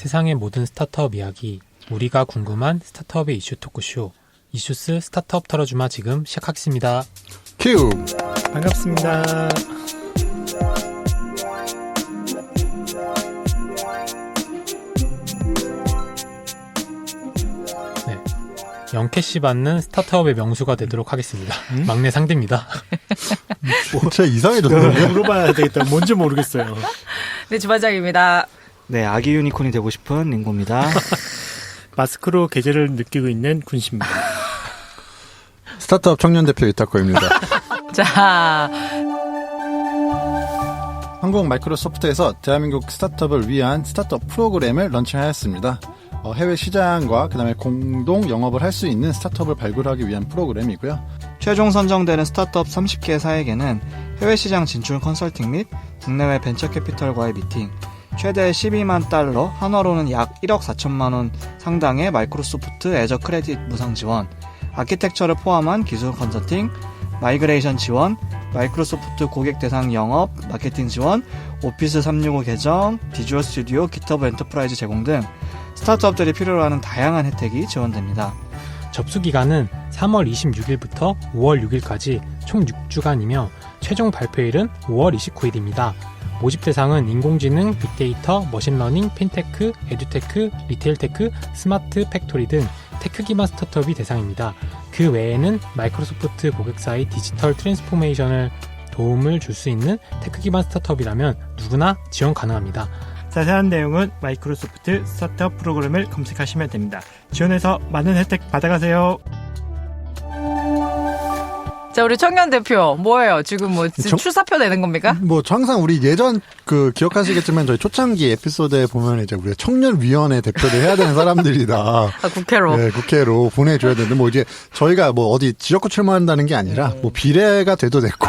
세상의 모든 스타트업 이야기, 우리가 궁금한 스타트업의 이슈 토크쇼, 이슈스 스타트업 털어주마 지금 시작하겠습니다. 큐! 반갑습니다. 네, 영캐시 받는 스타트업의 명수가 되도록 하겠습니다. 막내 상대입니다. 진짜 이상해졌는데? 물어봐야 되겠다. 뭔지 모르겠어요. 네, 주반장입니다. 네, 아기 유니콘이 되고 싶은 링고입니다. 마스크로 계절을 느끼고 있는 군씨입니다. 스타트업 청년 대표 이타코입니다. 자, 한국 마이크로소프트에서 대한민국 스타트업을 위한 스타트업 프로그램을 런칭하였습니다. 해외 시장과 그다음에 공동 영업을 할 수 있는 스타트업을 발굴하기 위한 프로그램이고요. 최종 선정되는 스타트업 30개 사에게는 해외 시장 진출 컨설팅 및 국내외 벤처 캐피털과의 미팅, 최대 12만 달러, 한화로는 약 1억 4천만 원 상당의 마이크로소프트 애저 크레딧 무상 지원, 아키텍처를 포함한 기술 컨설팅, 마이그레이션 지원, 마이크로소프트 고객 대상 영업, 마케팅 지원, 오피스 365 개정, 비주얼 스튜디오, 깃허브 엔터프라이즈 제공 등 스타트업들이 필요로 하는 다양한 혜택이 지원됩니다. 접수 기간은 3월 26일부터 5월 6일까지 총 6주간이며 최종 발표일은 5월 29일입니다. 모집 대상은 인공지능, 빅데이터, 머신러닝, 핀테크, 에듀테크, 리테일테크, 스마트 팩토리 등 테크 기반 스타트업이 대상입니다. 그 외에는 마이크로소프트 고객사의 디지털 트랜스포메이션을 도움을 줄 수 있는 테크 기반 스타트업이라면 누구나 지원 가능합니다. 자세한 내용은 마이크로소프트 스타트업 프로그램을 검색하시면 됩니다. 지원해서 많은 혜택 받아가세요. 자, 우리 청년 대표, 뭐예요? 지금 출사표 내는 겁니까? 항상 우리 예전 기억하시겠지만 저희 초창기 에피소드에 보면 이제 우리가 청년위원회 대표를 해야 되는 사람들이다. 아, 국회로. 네, 국회로 보내줘야 되는데 이제 저희가 어디 지역구 출마한다는 게 아니라 비례가 돼도 됐고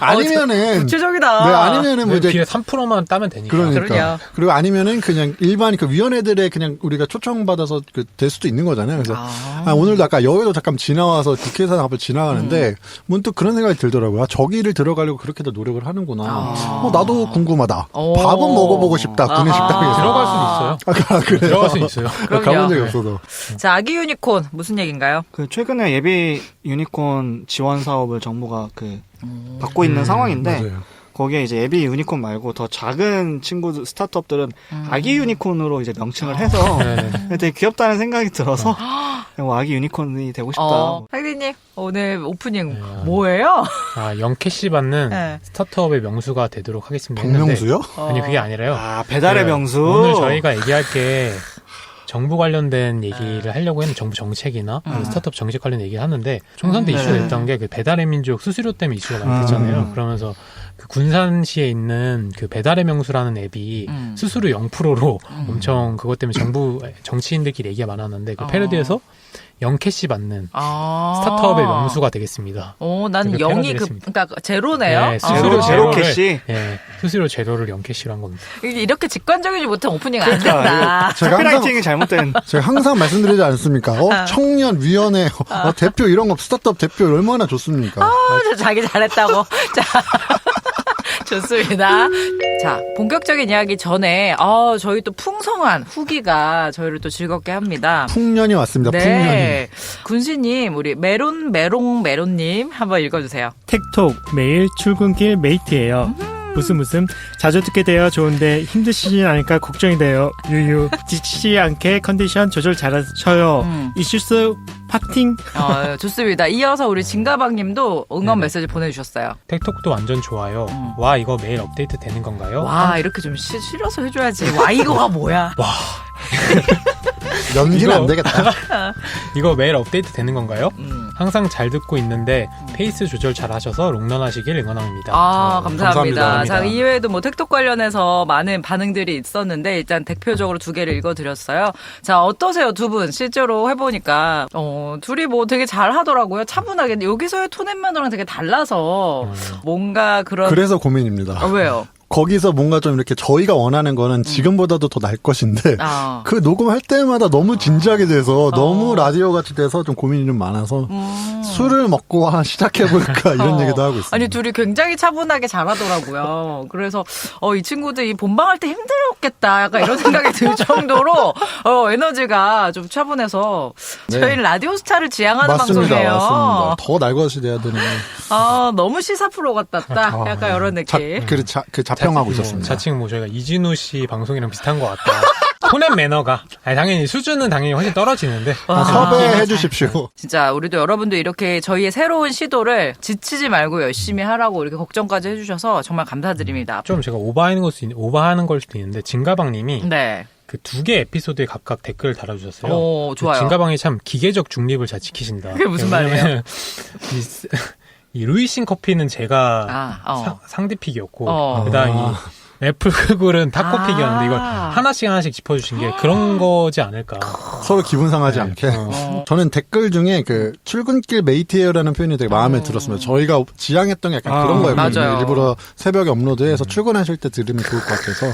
아니면은 구체적이다. 네, 아니면은 비례 3%만 따면 되니까. 그러니까. 그리고 아니면은 그냥 일반 위원회들에 그냥 우리가 초청받아서 될 수도 있는 거잖아요. 그래서 오늘도 아까 여의도 잠깐 지나와서 국회의사당 앞을 지나가는데 문득 그런 생각이 들더라고요. 저기를 들어가려고 그렇게도 노력을 하는구나. 나도 궁금하다. 밥은 먹어보고 싶다. 군내 식당에서. 들어갈 수는 있어요. 그래요? 들어갈 수는 있어요. 가본 적이 없어서. 자, 아기 유니콘 무슨 얘기인가요? 최근에 예비 유니콘 지원 사업을 정부가 받고 있는 상황인데, 맞아요. 거기에 이제 예비 유니콘 말고 더 작은 친구들, 스타트업들은 아기 유니콘으로 이제 명칭을 해서 되게 귀엽다는 생각이 들어서 아기 유니콘이 되고 싶다. 상디님, 오늘 오프닝 뭐예요? 영캐시 받는 네. 스타트업의 명수가 되도록 하겠습니다. 박명수요? 아니, 그게 아니라요. 배달의 명수. 오늘 저희가 얘기할 게 정부 관련된 얘기를 하려고 했는데 정부 정책이나 스타트업 정책 관련 얘기를 하는데 총선 때 이슈가 됐던 게 배달의 민족 수수료 때문에 이슈가 많이 됐잖아요. 그러면서 군산시에 있는 배달의 명수라는 앱이 수수료 0%로 엄청 그것 때문에 정부 정치인들끼리 얘기가 많았는데 패러디에서 영캐시 받는 스타트업의 명수가 되겠습니다. 난 0이 그러니까 제로네요. 네, 수수료 제로 캐시. 네, 수수료 제로를 영캐시로 한 겁니다. 이렇게 직관적이지 못한 오프닝 안 된다. 카피라이팅이 잘못된. 제가 항상 말씀드리지 않습니까? 청년위원회 대표 이런 거 스타트업 대표 얼마나 좋습니까? 자기 잘했다고. 자. 좋습니다. 자, 본격적인 이야기 전에 저희 또 풍성한 후기가 저희를 또 즐겁게 합니다. 풍년이 왔습니다. 네. 군시님, 우리 메론님 한번 읽어주세요. 텍톡 매일 출근길 메이트예요. 웃음 자주 듣게 되어 좋은데 힘드시진 않을까 걱정이 돼요. 유유. 지치지 않게 컨디션 조절 잘하셔요. 이슈스 파팅. 좋습니다. 이어서 우리 진가방님도 응원 메시지 보내주셨어요. 텍톡도 완전 좋아요. 와, 이거 매일 업데이트 되는 건가요? 와, 이렇게 좀 실어서 해줘야지. 와, 이거가 뭐야? 와. 연기는 안 되겠다. 이거 매일 업데이트 되는 건가요? 항상 잘 듣고 있는데 페이스 조절 잘 하셔서 롱런 하시길 응원합니다. 감사합니다. 자, 이외에도 텍톡 관련해서 많은 반응들이 있었는데 일단 대표적으로 2개를 읽어드렸어요. 자, 어떠세요, 두 분? 실제로 해보니까 둘이 되게 잘 하더라고요. 차분하게. 여기서의 톤앤 매너랑 되게 달라서 뭔가 그런. 그래서 고민입니다. 왜요? 거기서 뭔가 좀 이렇게 저희가 원하는 거는 지금보다도 더 나을 것인데 그 녹음할 때마다 너무 진지하게 돼서 너무 라디오 같이 돼서 좀 고민이 좀 많아서 술을 먹고 시작해볼까 이런 얘기도 하고 있어요. 아니 둘이 굉장히 차분하게 잘하더라고요. 그래서 이 친구들이 본방할 때 힘들었겠다 약간 이런 생각이 들 정도로 에너지가 좀 차분해서 저희는 라디오 스타를 지향하는 방송이에요. 맞습니다. 더 날것이 돼야 되는. 너무 시사 프로 같다. 약간 이런 느낌. 자평하고 있었습니다. 자칭 뭐 저희가 이진우 씨 방송이랑 비슷한 것 같다. 톤앤 매너가 당연히 수준은 당연히 훨씬 떨어지는데 섭외해 주십시오. 진짜 우리도 여러분들 이렇게 저희의 새로운 시도를 지치지 말고 열심히 하라고 이렇게 걱정까지 해주셔서 정말 감사드립니다. 좀 제가 오버하는 걸 수도 있는데 진가방님이 네. 그 2개 에피소드에 각각 댓글을 달아주셨어요. 오, 좋아요. 진가방이 참 기계적 중립을 잘 지키신다. 그게 무슨 말이에요? 이 루이신 커피는 제가 상디픽이었고 그다음 이 애플글은 타코픽이었는데 이걸 하나씩 짚어주신 게 그런 거지 않을까. 서로 기분 상하지 않게. 저는 댓글 중에 그 출근길 메이트예요라는 표현이 되게 마음에 들었습니다. 저희가 지향했던 게 약간 그런 거였거든요. 맞아요. 일부러 새벽에 업로드해서 출근하실 때 들으면 좋을 것 같아서.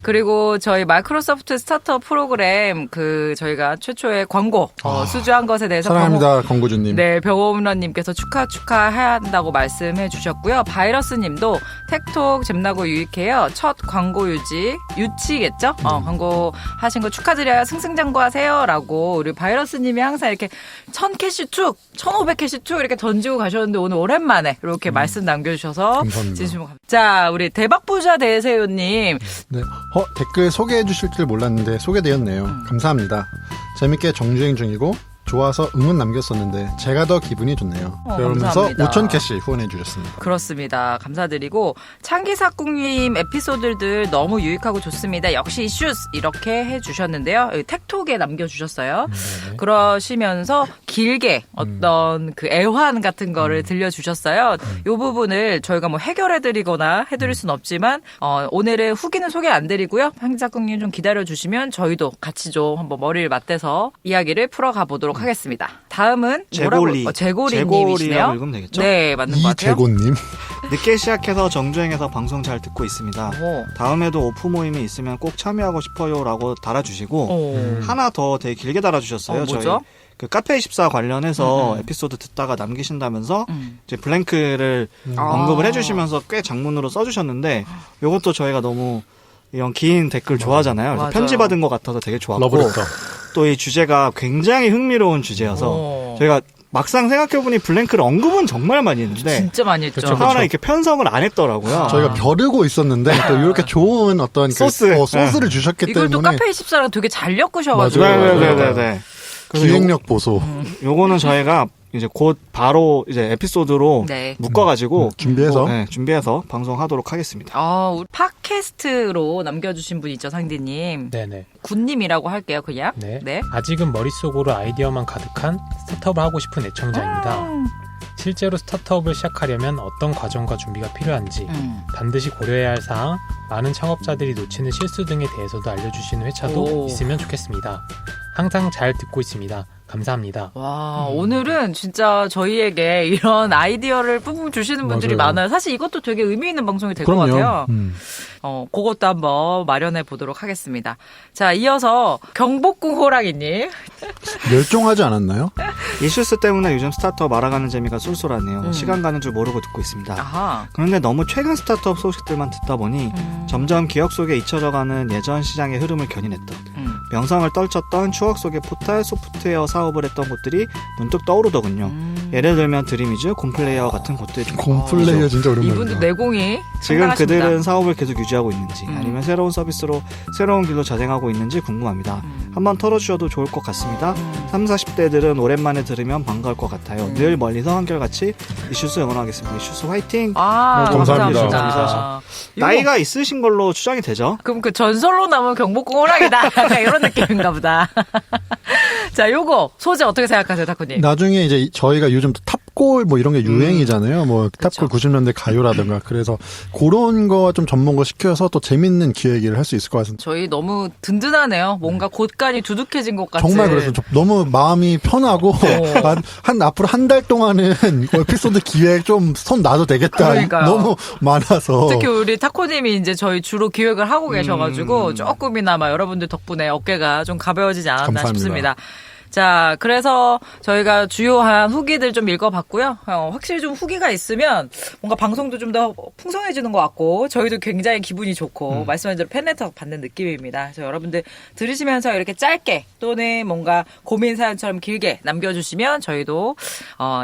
그리고 저희 마이크로소프트 스타트업 프로그램 저희가 최초의 광고 수주한 것에 대해서 사랑합니다, 광고주님. 네, 병호문화님께서 축하해야 한다고 말씀해 주셨고요. 바이러스님도 텍톡 잼나고 유익해요. 첫 광고 유치겠죠? 광고 하신 거 축하드려요. 승승장구하세요라고 우리 바이러스님이 항상 이렇게 1000캐시 툭, 1500캐시 툭 이렇게 던지고 가셨는데 오늘 오랜만에 이렇게 말씀 남겨주셔서 감사합니다. 진심으로 감사합니다. 자, 우리 대박부자 대세요님. 네. 댓글 소개해 주실 줄 몰랐는데 소개되었네요. 감사합니다. 재밌게 정주행 중이고 좋아서 응원 남겼었는데 제가 더 기분이 좋네요. 그러면서 감사합니다. 5,000캐시 후원해 주셨습니다. 그렇습니다. 감사드리고 창기사국님 에피소드들 너무 유익하고 좋습니다. 역시 이슈스 이렇게 해주셨는데요. 여기 텍톡에 남겨주셨어요. 그러시면서 길게 어떤 그 애환 같은 거를 들려주셨어요. 이 부분을 저희가 뭐 해결해드리거나 해드릴 수는 없지만 오늘은 후기는 소개 안 드리고요. 창기사국님 좀 기다려주시면 저희도 같이 좀 한번 머리를 맞대서 이야기를 풀어가 보도록 하겠습니다. 다음은 제고리님이시네요. 제고리라고 읽으면 되겠죠? 네, 맞는 것 같아요. 이재곤님. 늦게 시작해서 정주행해서 방송 잘 듣고 있습니다. 오. 다음에도 오프 모임이 있으면 꼭 참여하고 싶어요라고 달아주시고 하나 더 되게 길게 달아주셨어요. 뭐죠? 저희 그 카페24 관련해서 에피소드 듣다가 남기신다면서 이제 블랭크를 언급을 해주시면서 꽤 장문으로 써주셨는데 이것도 저희가 너무 이런 긴 댓글 좋아하잖아요. 그래서 맞아요. 편지받은 것 같아서 되게 좋았고 러브레터. 또 이 주제가 굉장히 흥미로운 주제여서 저희가 막상 생각해보니 블랭크를 언급은 정말 많이 했는데 진짜 많이 했죠. 그렇죠. 하나 이렇게 편성을 안 했더라고요. 저희가 벼르고 있었는데 또 이렇게 좋은 어떤 소스를 주셨기 이걸 또 때문에 카페24랑 되게 잘 엮으셔가지고. 네네네네. 기획력 보소. 요거는 저희가 이제 곧 바로 이제 에피소드로 네. 묶어가지고 준비해서 준비해서 방송하도록 하겠습니다. 우리 팟캐스트로 남겨주신 분 있죠, 상디님. 네네. 군님이라고 할게요, 그냥. 네. 아직은 머릿속으로 아이디어만 가득한 스타트업을 하고 싶은 애청자입니다. 실제로 스타트업을 시작하려면 어떤 과정과 준비가 필요한지 반드시 고려해야 할 사항, 많은 창업자들이 놓치는 실수 등에 대해서도 알려주시는 회차도 있으면 좋겠습니다. 항상 잘 듣고 있습니다. 감사합니다. 와, 오늘은 진짜 저희에게 이런 아이디어를 뿜뿜 주시는 분들이 맞아요. 많아요. 사실 이것도 되게 의미 있는 방송이 될 것 같아요. 그럼요. 그것도 한번 마련해 보도록 하겠습니다. 자, 이어서 경복궁 호랑이님. 멸종하지 않았나요? 이슈스 때문에 요즘 스타트업 알아가는 재미가 쏠쏠하네요. 시간 가는 줄 모르고 듣고 있습니다. 아하. 그런데 너무 최근 스타트업 소식들만 듣다 보니 점점 기억 속에 잊혀져가는 예전 시장의 흐름을 견인했던 명성을 떨쳤던 추억 속의 포탈 소프트웨어 사업을 했던 곳들이 문득 떠오르더군요. 예를 들면 드림이즈, 곰플레이어 같은 곳들이 곰플레이어 진짜 오랜만이다. 이분도 내공이 지금 상당하십니다. 그들은 사업을 계속 유지하고 있는지 아니면 새로운 서비스로 새로운 길로 자생하고 있는지 궁금합니다. 한번 털어주셔도 좋을 것 같습니다. 30, 40대들은 오랜만에 들으면 반가울 것 같아요. 늘 멀리서 한결같이 이슈스 응원하겠습니다. 이슈스 화이팅! 감사합니다. 감사합니다. 나이가 있으신 걸로 추정이 되죠? 그럼 그 전설로 남은 경복궁 호랑이다. 약간 이런 느낌인가 보다. 자, 요거 소재 어떻게 생각하세요, 타코님? 나중에 이제 저희가 요즘 탑 탑골 뭐 이런 게 유행이잖아요. 뭐 탑골 90년대 가요라든가. 그래서 그런 거 좀 접목을 시켜서 또 재밌는 기획을 할 수 있을 것 같습니다. 저희 너무 든든하네요. 뭔가 곳간이 두둑해진 것 같은. 정말 그래서 너무 마음이 편하고 앞으로 한 달 동안은 에피소드 기획 좀 손 놔도 되겠다. 그러니까요. 너무 많아서. 특히 우리 타코님이 이제 저희 주로 기획을 하고 계셔가지고 조금이나마 여러분들 덕분에 어깨가 좀 가벼워지지 않았나 감사합니다. 싶습니다. 자, 그래서 저희가 주요한 후기들 좀 읽어봤고요. 확실히 좀 후기가 있으면 뭔가 방송도 좀 더 풍성해지는 것 같고 저희도 굉장히 기분이 좋고 말씀하신 대로 팬레터 받는 느낌입니다. 그래서 여러분들 들으시면서 이렇게 짧게 또는 뭔가 고민 사연처럼 길게 남겨주시면 저희도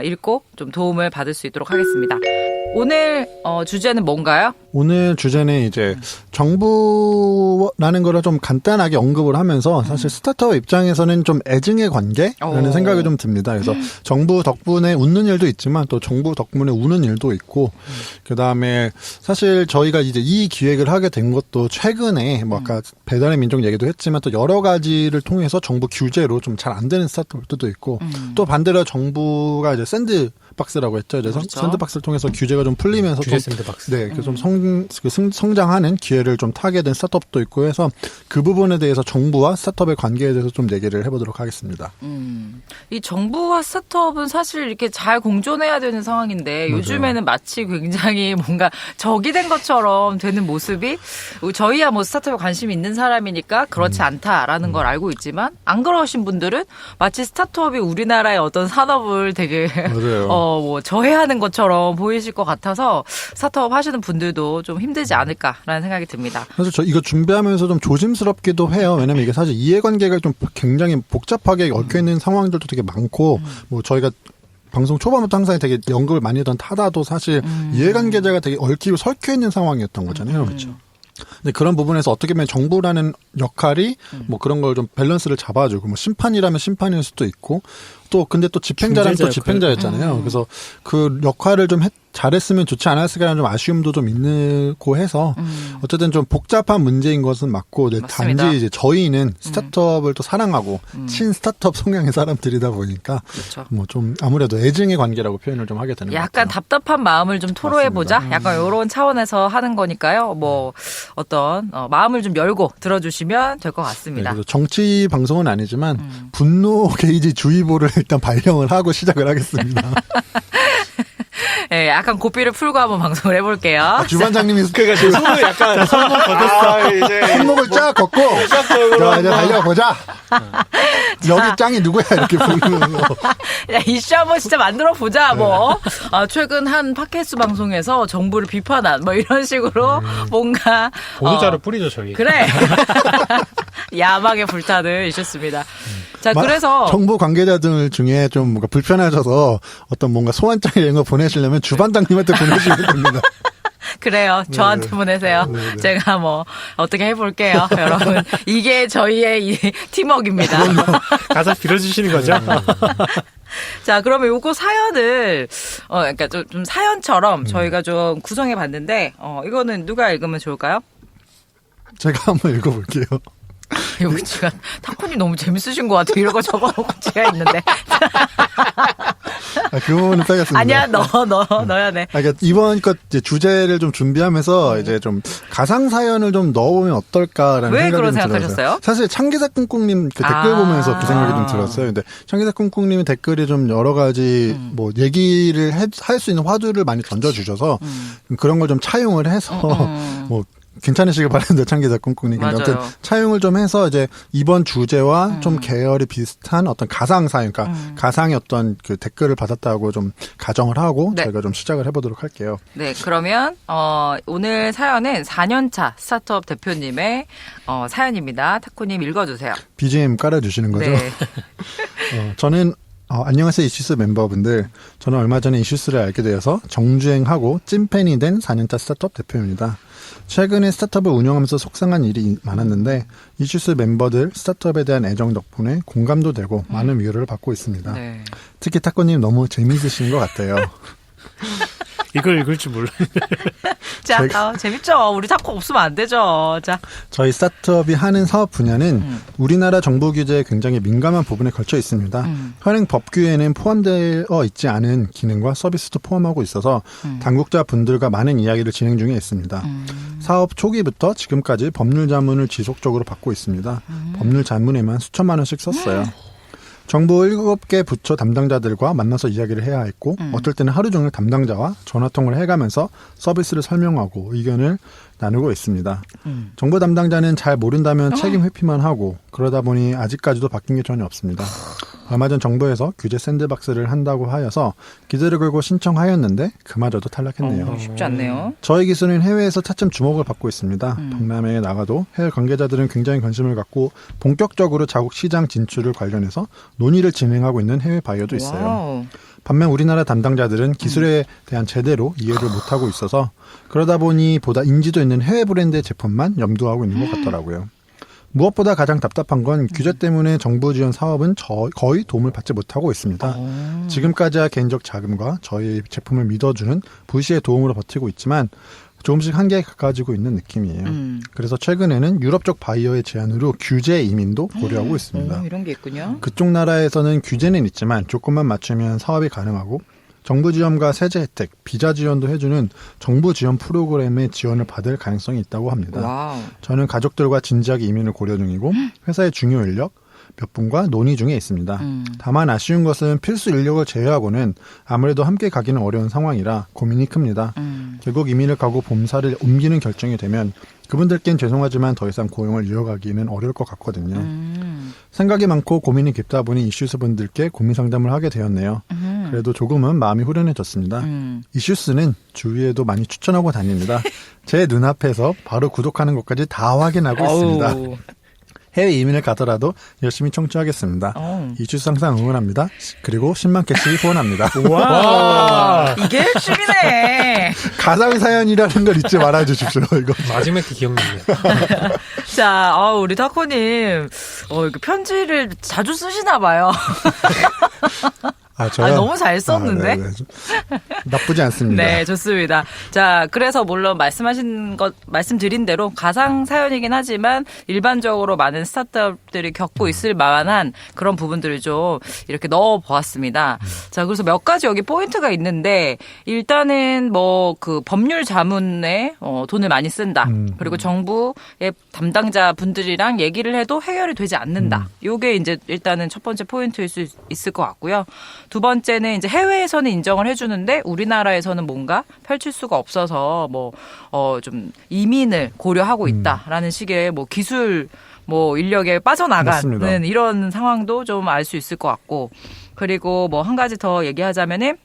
읽고 좀 도움을 받을 수 있도록 하겠습니다. 오늘 주제는 뭔가요? 오늘 주제는 이제 정부라는 거를 좀 간단하게 언급을 하면서 사실 스타트업 입장에서는 좀 애증의 관계라는 생각이 좀 듭니다. 그래서 정부 덕분에 웃는 일도 있지만 또 정부 덕분에 우는 일도 있고 그다음에 사실 저희가 이제 이 기획을 하게 된 것도 최근에 뭐 아까 배달의 민족 얘기도 했지만 또 여러 가지를 통해서 정부 규제로 좀 잘 안 되는 스타트업들도 있고 또 반대로 정부가 이제 샌드박스라고 했죠. 이제 그렇죠. 샌드박스를 통해서 규제가 좀 풀리면서 규제 좀 샌드박스. 네, 좀 성장하는 기회를 좀 타게 된 스타트업도 있고 해서 그 부분에 대해서 정부와 스타트업의 관계에 대해서 좀 얘기를 해보도록 하겠습니다. 이 정부와 스타트업은 사실 이렇게 잘 공존해야 되는 상황인데 요즘에는 마치 굉장히 뭔가 적이 된 것처럼 되는 모습이 저희야 뭐 스타트업에 관심이 있는 사람이니까 그렇지 않다라는 걸 알고 있지만 안 그러신 분들은 마치 스타트업이 우리나라의 어떤 산업을 되게 맞아요. 뭐 저해하는 것처럼 보이실 것 같아서 스타트업 하시는 분들도 좀 힘들지 않을까라는 생각이 듭니다. 사실 저 이거 준비하면서 좀 조심스럽기도 해요. 왜냐면 이게 사실 이해관계가 좀 굉장히 복잡하게 얽혀있는 상황들도 되게 많고 뭐 저희가 방송 초반부터 항상 되게 연극을 많이 하던 타다도 사실 이해관계자가 되게 얽히고 설켜있는 상황이었던 거잖아요. 그렇죠. 근데 그런 부분에서 어떻게 보면 정부라는 역할이 뭐 그런 걸 좀 밸런스를 잡아주고 뭐 심판이라면 심판일 수도 있고 또 근데 또 집행자라면 또 집행자였잖아요. 그래서 그 역할을 좀 잘했으면 좋지 않았을까라는 좀 아쉬움도 좀 있고 해서 어쨌든 좀 복잡한 문제인 것은 맞고 맞습니다. 단지 이제 저희는 스타트업을 또 사랑하고 친스타트업 성향의 사람들이다 보니까 그렇죠. 뭐 좀 아무래도 애증의 관계라고 표현을 좀 하게 되는 것 약간 같아요. 답답한 마음을 좀 토로해보자. 약간 이런 차원에서 하는 거니까요. 뭐 어떤 마음을 좀 열고 들어주시면 될 것 네, 같습니다. 그래서 정치 방송은 아니지만 분노 게이지 주의보를 일단 발령을 하고 시작을 하겠습니다. 네, 약간 고삐를 풀고 한번 방송을 해볼게요. 주반장님이 그러니까 제 손을 약간 손목 걷었어. 이제 손목을 쫙 걷고 자 이제 달려보자. 여기 짱이 누구야 이렇게 부르면서 야, 이슈 한번 진짜 만들어 보자. 뭐 최근 한 팟캐스트 방송에서 정부를 비판한 뭐 이런 식으로 뭔가 보도자를 뿌리죠 저희. 그래. 야망에 불타는 이슈였습니다. 자, 그래서 정부 관계자들 중에 좀 뭔가 불편하셔서 어떤 뭔가 소환장 이런 거 보내시려면 주반장님한테 보내시면 됩니다. 그래요. 저한테 보내세요. 제가 뭐 어떻게 해볼게요, 여러분. 이게 저희의 이 팀워크입니다. 가서 빌어주시는 거죠? 자, 그러면 요거 사연을 그러니까 좀 사연처럼 저희가 좀 구성해 봤는데 이거는 누가 읽으면 좋을까요? 제가 한번 읽어볼게요. 여기 지금 타코님 너무 재밌으신 것 같아. 이런 거 적어놓고 제가 있는데. 그 부분은 빼겠습니다. 아니야, 넣어야 돼. 그러니까 이번 것 이제 주제를 좀 준비하면서 이제 좀 가상 사연을 좀 넣어보면 어떨까라는 왜 생각이 그런 좀 생각하셨어요? 들었어요. 사실 창기사 꿍꿍님 그 댓글 보면서 그 생각이 좀 들었어요. 근데 창기사 꿍꿍님의 댓글이 좀 여러 가지 뭐 얘기를 할 수 있는 화두를 많이 던져주셔서 그런 걸 좀 차용을 해서 뭐 괜찮으시길 바랍니다. 창기자 꿍꿍님. 아무튼 차용을 좀 해서 이제 이번 주제와 좀 계열이 비슷한 어떤 가상 사연, 그러니까 가상의 어떤 그 댓글을 받았다고 좀 가정을 하고 네. 저희가 좀 시작을 해보도록 할게요. 네, 그러면 오늘 사연은 4년차 스타트업 대표님의 사연입니다. 타코님 읽어주세요. BGM 깔아주시는 거죠? 네. 저는 안녕하세요 이슈스 멤버분들. 저는 얼마 전에 이슈스를 알게 되어서 정주행하고 찐팬이 된 4년차 스타트업 대표입니다. 최근에 스타트업을 운영하면서 속상한 일이 많았는데 이슈스 멤버들 스타트업에 대한 애정 덕분에 공감도 되고 많은 위로를 받고 있습니다. 네. 특히 타코님 너무 재미있으신 것 같아요. 이걸 읽을 줄 몰라. 자, 재밌죠? 우리 타코 없으면 안 되죠. 자, 저희 스타트업이 하는 사업 분야는 우리나라 정부 규제에 굉장히 민감한 부분에 걸쳐 있습니다. 현행 법규에는 포함되어 있지 않은 기능과 서비스도 포함하고 있어서 당국자 분들과 많은 이야기를 진행 중에 있습니다. 사업 초기부터 지금까지 법률 자문을 지속적으로 받고 있습니다. 법률 자문에만 수천만 원씩 썼어요. 정부 7개 부처 담당자들과 만나서 이야기를 해야 했고 어떨 때는 하루 종일 담당자와 전화통화를 해가면서 서비스를 설명하고 의견을 나누고 있습니다. 정부 담당자는 잘 모른다면 책임 회피만 하고 그러다 보니 아직까지도 바뀐 게 전혀 없습니다. 얼마 전 정부에서 규제 샌드박스를 한다고 하여서 기대를 걸고 신청하였는데 그마저도 탈락했네요. 쉽지 않네요. 저희 기술은 해외에서 차츰 주목을 받고 있습니다. 동남아에 나가도 해외 관계자들은 굉장히 관심을 갖고 본격적으로 자국 시장 진출을 관련해서 논의를 진행하고 있는 해외 바이어도 있어요. 와우. 반면 우리나라 담당자들은 기술에 대한 제대로 이해를 못하고 있어서 그러다 보니 보다 인지도 있는 해외 브랜드의 제품만 염두하고 있는 것 같더라고요. 무엇보다 가장 답답한 건 규제 때문에 정부 지원 사업은 거의 도움을 받지 못하고 있습니다. 지금까지야 개인적 자금과 저희 제품을 믿어주는 부시의 도움으로 버티고 있지만 조금씩 한계에 가까워지고 있는 느낌이에요. 그래서 최근에는 유럽 쪽 바이어의 제안으로 규제 이민도 고려하고 있습니다. 이런 게 있군요. 그쪽 나라에서는 규제는 있지만 조건만 맞추면 사업이 가능하고 정부 지원과 세제 혜택, 비자 지원도 해주는 정부 지원 프로그램의 지원을 받을 가능성이 있다고 합니다. 와우. 저는 가족들과 진지하게 이민을 고려 중이고 회사의 중요 인력 몇 분과 논의 중에 있습니다. 다만 아쉬운 것은 필수 인력을 제외하고는 아무래도 함께 가기는 어려운 상황이라 고민이 큽니다. 결국 이민을 가고 본사를 옮기는 결정이 되면 그분들께는 죄송하지만 더 이상 고용을 이어가기는 어려울 것 같거든요. 생각이 많고 고민이 깊다 보니 이슈스 분들께 고민 상담을 하게 되었네요. 그래도 조금은 마음이 후련해졌습니다. 이슈스는 주위에도 많이 추천하고 다닙니다. 제 눈앞에서 바로 구독하는 것까지 다 확인하고 있습니다. 해외 이민을 가더라도 열심히 청취하겠습니다. 이슈스 항상 응원합니다. 그리고 10만 개씩 후원합니다. 와. 이게 핵심이네. 가상 사연이라는 걸 잊지 말아주십시오. 이거 마지막에 기억나네요. 자, 우리 타코님, 이거 편지를 자주 쓰시나 봐요. 저요? 너무 잘 썼는데? 네. 나쁘지 않습니다. 네, 좋습니다. 자, 그래서 물론 말씀드린 대로 가상 사연이긴 하지만 일반적으로 많은 스타트업들이 겪고 있을 만한 그런 부분들을 좀 이렇게 넣어 보았습니다. 자, 그래서 몇 가지 여기 포인트가 있는데 일단은 그 법률 자문에 돈을 많이 쓴다. 그리고 정부의 담당자 분들이랑 얘기를 해도 해결이 되지 않는다. 요게 이제 일단은 첫 번째 포인트일 수 있을 것 같고요. 두 번째는 이제 해외에서는 인정을 해주는데 우리나라에서는 뭔가 펼칠 수가 없어서 좀 이민을 고려하고 있다라는 식의 기술 인력에 빠져나가는 맞습니다. 이런 상황도 좀 알 수 있을 것 같고 그리고 한 가지 더 얘기하자면은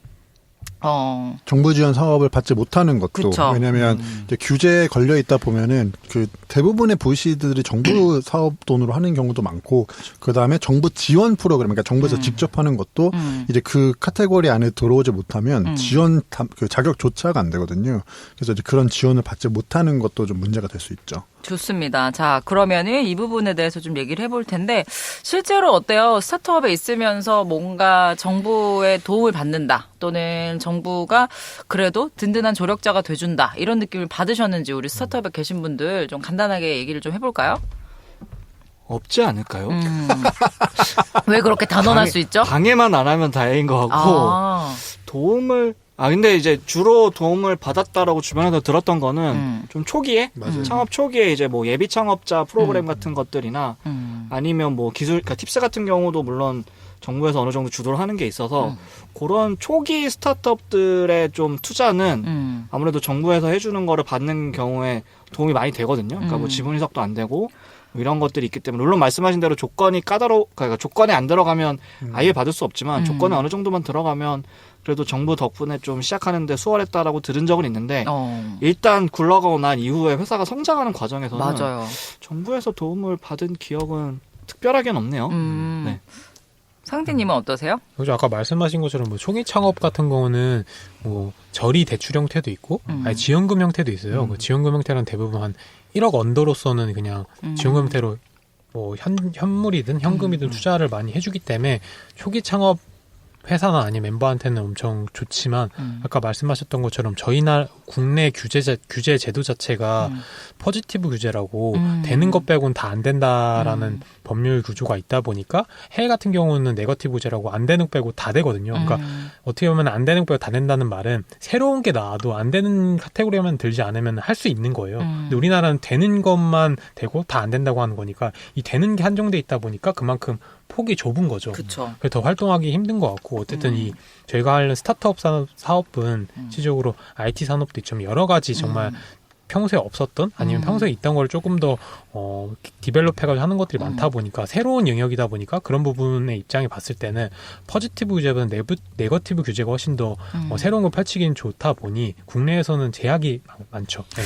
정부 지원 사업을 받지 못하는 것도 그쵸. 왜냐하면 이제 규제에 걸려 있다 보면은 그 대부분의 부시들이 정부 사업 돈으로 하는 경우도 많고 그 다음에 정부 지원 프로그램 그러니까 정부에서 직접 하는 것도 이제 그 카테고리 안에 들어오지 못하면 지원 그 자격조차가 안 되거든요. 그래서 이제 그런 지원을 받지 못하는 것도 좀 문제가 될 수 있죠. 좋습니다. 자, 그러면은 이 부분에 대해서 좀 얘기를 해볼 텐데 실제로 어때요? 스타트업에 있으면서 뭔가 정부의 도움을 받는다 또는 정부가 그래도 든든한 조력자가 돼준다 이런 느낌을 받으셨는지 우리 스타트업에 계신 분들 좀 간단하게 얘기를 좀 해볼까요? 없지 않을까요? 왜 그렇게 단언할 수 있죠? 방해만 안 하면 다행인 것 같고 도움을 근데 이제 주로 도움을 받았다라고 주변에서 들었던 거는 좀 초기에 창업 초기에 이제 예비 창업자 프로그램 같은 것들이나 아니면 기술 그러니까 팁스 같은 경우도 물론 정부에서 어느 정도 주도를 하는 게 있어서 그런 초기 스타트업들의 좀 투자는 아무래도 정부에서 해주는 거를 받는 경우에 도움이 많이 되거든요. 그러니까 지분 희석도 안 되고 이런 것들이 있기 때문에 물론 말씀하신 대로 조건이 그러니까 조건에 안 들어가면 아예 받을 수 없지만 조건에 어느 정도만 들어가면 그래도 정부 덕분에 좀 시작하는데 수월했다라고 들은 적은 있는데 일단 굴러가고 난 이후에 회사가 성장하는 과정에서는 맞아요. 정부에서 도움을 받은 기억은 특별하게는 없네요. 네. 상디님은 어떠세요? 그죠. 아까 말씀하신 것처럼 초기 창업 같은 경우는 저리 대출 형태도 있고 아니 지원금 형태도 있어요. 그 지원금 형태는 대부분 한 1억 언더로서는 그냥 지원금 형태로 현물이든 현금이든 투자를 많이 해주기 때문에 초기 창업 회사나 아니면 멤버한테는 엄청 좋지만 아까 말씀하셨던 것처럼 저희 국내 규제 제도 자체가 퍼지티브 규제라고 되는 것 빼고는 다 안 된다라는 법률 구조가 있다 보니까 해외 같은 경우는 네거티브 규제라고 안 되는 것 빼고 다 되거든요. 그러니까 어떻게 보면 안 되는 것 빼고 다 된다는 말은 새로운 게 나와도 안 되는 카테고리만 들지 않으면 할 수 있는 거예요. 근데 우리나라는 되는 것만 되고 다 안 된다고 하는 거니까 이 되는 게 한정돼 있다 보니까 그만큼 폭이 좁은 거죠. 그쵸. 그래서 더 활동하기 힘든 것 같고 어쨌든 이 저희가 하는 스타트업 사업은 실질적으로 IT 산업도 있지만 여러 가지 정말 평소에 없었던 아니면 평소에 있던 걸 조금 더 디벨롭해가지고 하는 것들이 많다 보니까 새로운 영역이다 보니까 그런 부분의 입장에 봤을 때는 퍼지티브 규제보다는 네거티브 규제가 훨씬 더 새로운 걸 펼치기는 좋다 보니 국내에서는 제약이 많죠. 네.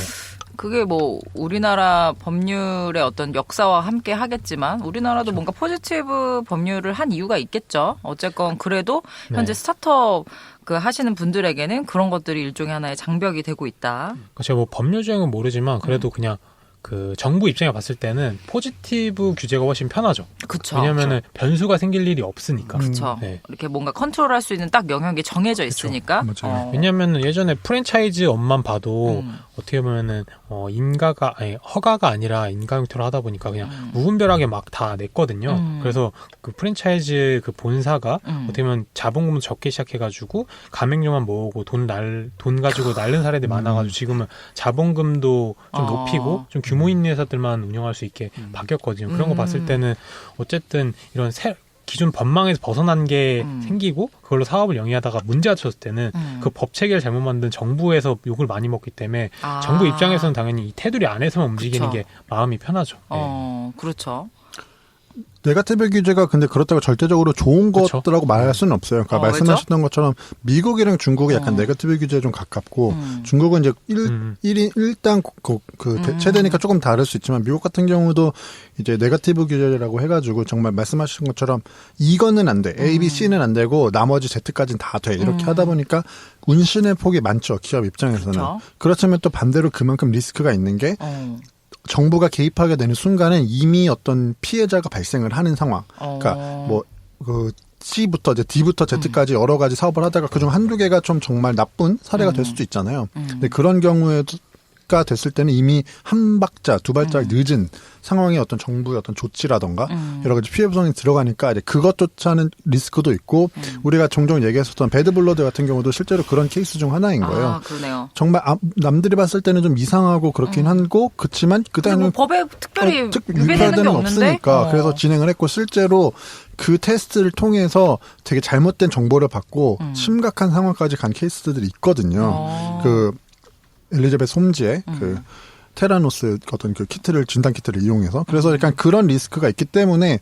그게 뭐 우리나라 법률의 어떤 역사와 함께 하겠지만 우리나라도 뭔가 포지티브 법률을 한 이유가 있겠죠. 어쨌건 그래도 현재 스타트업 그 하시는 분들에게는 그런 것들이 일종의 하나의 장벽이 되고 있다. 제가 뭐 법률 조항은 모르지만 그래도 그냥 그 정부 입장에 봤을 때는 포지티브 규제가 훨씬 편하죠. 그렇죠. 왜냐면은 변수가 생길 일이 없으니까. 그렇죠. 네. 이렇게 뭔가 컨트롤할 수 있는 딱 영역이 정해져 있으니까. 맞아요. 왜냐면은 예전에 프랜차이즈 업만 봐도 어떻게 보면은 허가가 아니라 인가용토를 하다 보니까 그냥 무분별하게 막 다 냈거든요. 그래서 그 프랜차이즈 그 본사가 어떻게 보면 자본금 적게 시작해가지고 가맹료만 모으고 돈 가지고 날른 사례들이 많아가지고 지금은 자본금도 좀 높이고 좀 규모 있는 회사들만 운영할 수 있게 바뀌었거든요. 그런 거 봤을 때는 어쨌든 이런 기존 법망에서 벗어난 게 생기고 그걸로 사업을 영위하다가 문제가 쳤을 때는 그 법 체계를 잘못 만든 정부에서 욕을 많이 먹기 때문에 정부 입장에서는 당연히 이 테두리 안에서만 움직이는 게 마음이 편하죠. 네. 그렇죠. 네거티브 규제가 근데 그렇다고 절대적으로 좋은 그쵸? 것들하고 말할 수는 없어요. 그러니까 말씀하셨던 것처럼 미국이랑 중국이 약간 네거티브 규제에 좀 가깝고 중국은 이제 일단 체대니까 조금 다를 수 있지만 미국 같은 경우도 이제 네거티브 규제라고 해가지고 정말 말씀하신 것처럼 이거는 안 돼. A, B, C는 안 되고 나머지 Z까지는 다 돼. 이렇게 하다 보니까 운신의 폭이 많죠. 기업 입장에서는. 그쵸? 그렇지만 또 반대로 그만큼 리스크가 있는 게 정부가 개입하게 되는 순간은 이미 어떤 피해자가 발생을 하는 상황. 그러니까 C부터 이제 D부터 Z까지 여러 가지 사업을 하다가 그중 한두 개가 좀 정말 나쁜 사례가 될 수도 있잖아요. 근데 그런 경우가 됐을 때는 이미 한 박자, 두 발짝 늦은 상황의 어떤 정부의 어떤 조치라던가 여러 가지 피해 보상이 들어가니까 이제 그것조차는 리스크도 있고 우리가 종종 얘기했었던 배드블러드 같은 경우도 실제로 그런 케이스 중 하나인 거예요. 그러네요. 정말 남들이 봤을 때는 좀 이상하고 그렇긴 하고 그렇지만 그다음에 뭐 법에 특별히 유배되는 유배되는 게 건 없는데 없으니까 그래서 진행을 했고 실제로 그 테스트를 통해서 되게 잘못된 정보를 받고 심각한 상황까지 간 케이스들이 있거든요. 그 엘리자베스 홈즈의 그 테라노스 어떤 그 키트를 진단 키트를 이용해서 그래서 약간 그런 리스크가 있기 때문에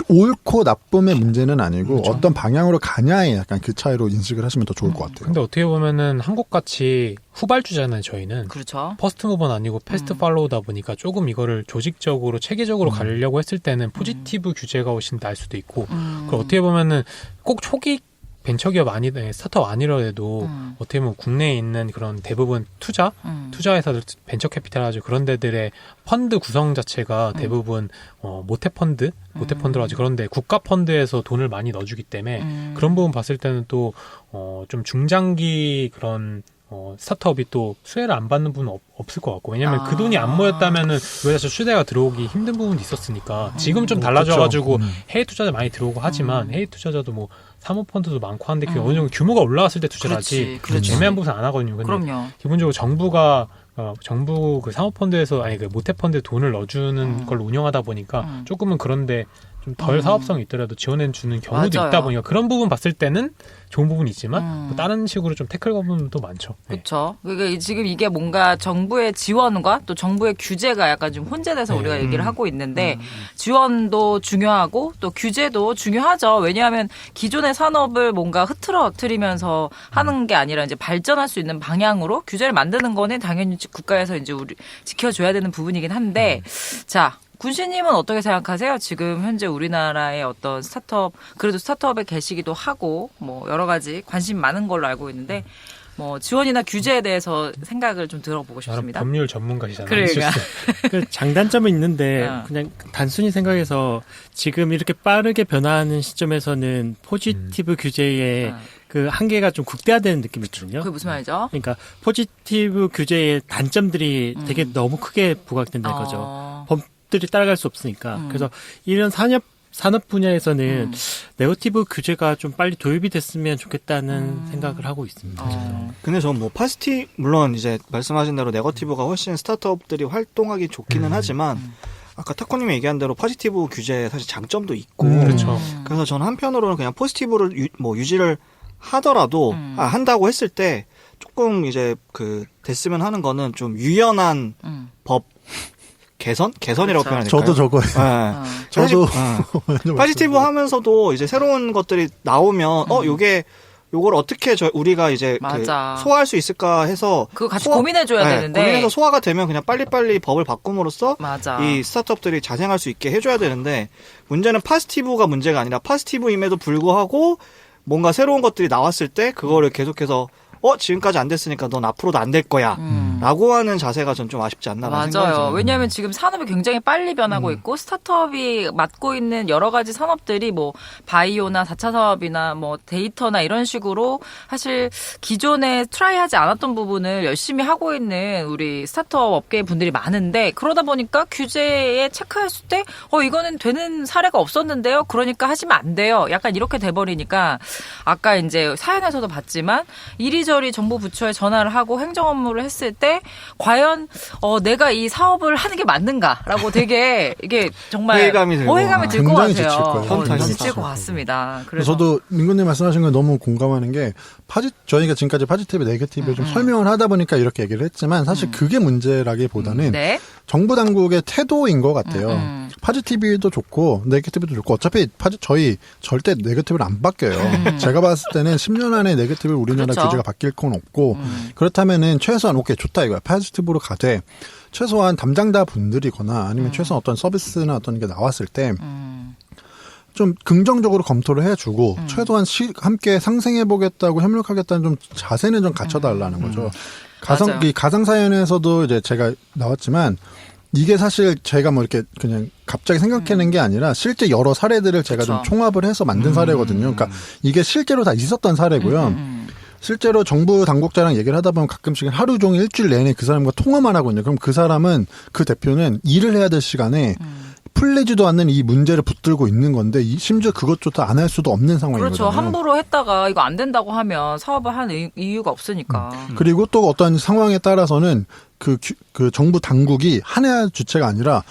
옳고 나쁨의 문제는 아니고 그렇죠. 어떤 방향으로 가냐에 약간 그 차이로 인식을 하시면 더 좋을 것 같아요. 근데 어떻게 보면은 한국같이 후발주잖아요, 저희는. 그렇죠. 퍼스트 무버는 아니고 패스트 팔로우다 보니까 조금 이거를 조직적으로 체계적으로 가려고 했을 때는 포지티브 규제가 훨씬 나을 수도 있고 그리고 어떻게 보면은 꼭 초기 벤처기업 스타트업 아니더라도 어떻게 보면 국내에 있는 그런 대부분 투자회사들 벤처 캐피탈 아주 그런 데들의 펀드 구성 자체가 대부분 모태펀드라고 하지 그런데 국가 펀드에서 돈을 많이 넣어주기 때문에 그런 부분 봤을 때는 또 좀 중장기 그런 스타트업이 또 수혜를 안 받는 부분은 없을 것 같고 왜냐면 그 돈이 안 모였다면은 왜 사실 수혜가 들어오기 힘든 부분도 있었으니까 지금 좀 달라져가지고 해외 투자자 많이 들어오고 하지만 해외 투자자도 뭐 사모펀드도 많고 한데 그게 어느 정도 규모가 올라왔을 때 투자를 하지 애매한 부분 안 하거든요. 근데 그럼요. 기본적으로 정부 그 사모펀드에서 그 모태펀드에 돈을 넣어주는 걸 운영하다 보니까 조금은 그런데 좀 덜 사업성이 있더라도 지원해 주는 경우도 맞아요. 있다 보니까 그런 부분 봤을 때는 좋은 부분이 있지만 뭐 다른 식으로 좀 태클 거는 부분도 많죠. 네. 그렇죠. 그러니까 지금 이게 뭔가 정부의 지원과 또 정부의 규제가 약간 좀 혼재돼서 우리가 얘기를 하고 있는데 지원도 중요하고 또 규제도 중요하죠. 왜냐하면 기존의 산업을 뭔가 흐트러뜨리면서 하는 게 아니라 이제 발전할 수 있는 방향으로 규제를 만드는 거는 당연히 국가에서 이제 우리 지켜줘야 되는 부분이긴 한데 자. 군시님은 어떻게 생각하세요? 지금 현재 우리나라의 어떤 스타트업, 그래도 스타트업에 계시기도 하고, 뭐, 여러 가지 관심 많은 걸로 알고 있는데, 뭐 지원이나 규제에 대해서 생각을 좀 들어보고 나름 싶습니다. 법률 전문가시잖아요. 그러니까. 그 장단점은 있는데 어. 그냥 단순히 생각해서 지금 이렇게 빠르게 변화하는 시점에서는 포지티브 규제의 어. 그 한계가 좀 극대화되는 느낌이 있거든요. 그게 무슨 말이죠? 그러니까 포지티브 규제의 단점들이 되게 너무 크게 부각된다는 거죠. 법들이 따라갈 수 없으니까. 그래서 이런 산업 분야에서는 네거티브 규제가 좀 빨리 도입이 됐으면 좋겠다는 생각을 하고 있습니다. 근데 전 뭐 물론 이제 말씀하신 대로 네거티브가 훨씬 스타트업들이 활동하기 좋기는 하지만 아까 타코님이 얘기한 대로 포지티브 규제에 사실 장점도 있고 그렇죠. 그래서 저는 한편으로는 그냥 포지티브를 유지를 하더라도 한다고 했을 때 조금 이제 그 됐으면 하는 거는 좀 유연한 법 개선이라고 그렇죠. 표현할까요? 저도 저거예요. 네. 저도 사실, 포지티브 하면서도 이제 새로운 것들이 나오면 요걸 어떻게 우리가 이제 그 맞아. 소화할 수 있을까 해서 그거 같이 고민해줘야 되는데. 고민해서 소화가 되면 그냥 빨리빨리 법을 바꿈으로써 맞아. 이 스타트업들이 자생할 수 있게 해줘야 되는데 문제는 파지티브가 문제가 아니라 파지티브임에도 불구하고 뭔가 새로운 것들이 나왔을 때 그거를 계속해서 지금까지 안 됐으니까 넌 앞으로도 안 될 거야. 라고 하는 자세가 전 좀 아쉽지 않나라는 생각이 맞아요. 들어요. 왜냐하면 지금 산업이 굉장히 빨리 변하고 있고 스타트업이 맡고 있는 여러 가지 산업들이 뭐 바이오나 4차 산업이나 뭐 데이터나 이런 식으로 사실 기존에 트라이하지 않았던 부분을 열심히 하고 있는 우리 스타트업 업계 분들이 많은데 그러다 보니까 규제에 체크했을 때 이거는 되는 사례가 없었는데요. 그러니까 하시면 안 돼요. 약간 이렇게 돼버리니까 아까 이제 사연에서도 봤지만 이리저리 정부 부처에 전화를 하고 행정 업무를 했을 때 과연 내가 이 사업을 하는 게 맞는가라고 되게 이게 정말 회의감이 들고. 회의감이 들 것 굉장히 같아요. 지칠 거예요. 현타. 지칠 것 같습니다. 그래서 저도 민구님 말씀하신 거 너무 공감하는 게 저희가 지금까지 포지티브, 네거티브를 좀 설명을 하다 보니까 이렇게 얘기를 했지만 사실 그게 문제라기보다는 네. 정부 당국의 태도인 것 같아요. 포지티브도 좋고 네거티브도 좋고 어차피 저희 절대 네거티브를 안 바뀌어요. 제가 봤을 때는 10년 안에 네거티브 우리나라 그렇죠. 규제가 바뀔 건 없고 그렇다면은 최소한 오케이 좋다 이거야. 포지티브로 가되 최소한 담당자 분들이거나 아니면 최소한 어떤 서비스나 어떤 게 나왔을 때 좀 긍정적으로 검토를 해주고 최소한 함께 상생해보겠다고 협력하겠다는 좀 자세는 좀 갖춰달라는 거죠. 맞아요. 이 가상 사연에서도 이제 제가 나왔지만 이게 사실 제가 뭐 이렇게 그냥 갑자기 생각해낸 게 아니라 실제 여러 사례들을 제가 좀 그렇죠. 총합을 해서 만든 사례거든요. 그러니까 이게 실제로 다 있었던 사례고요. 실제로 정부 당국자랑 얘기를 하다 보면 가끔씩 하루 종일 일주일 내내 그 사람과 통화만 하거든요. 그럼 그 사람은 그 대표는 일을 해야 될 시간에 풀리지도 않는 이 문제를 붙들고 있는 건데 심지어 그것조차 안 할 수도 없는 상황이거든요. 그렇죠. 함부로 했다가 이거 안 된다고 하면 사업을 할 이유가 없으니까. 그리고 또 어떤 상황에 따라서는 그 정부 당국이 하나의 주체가 아니라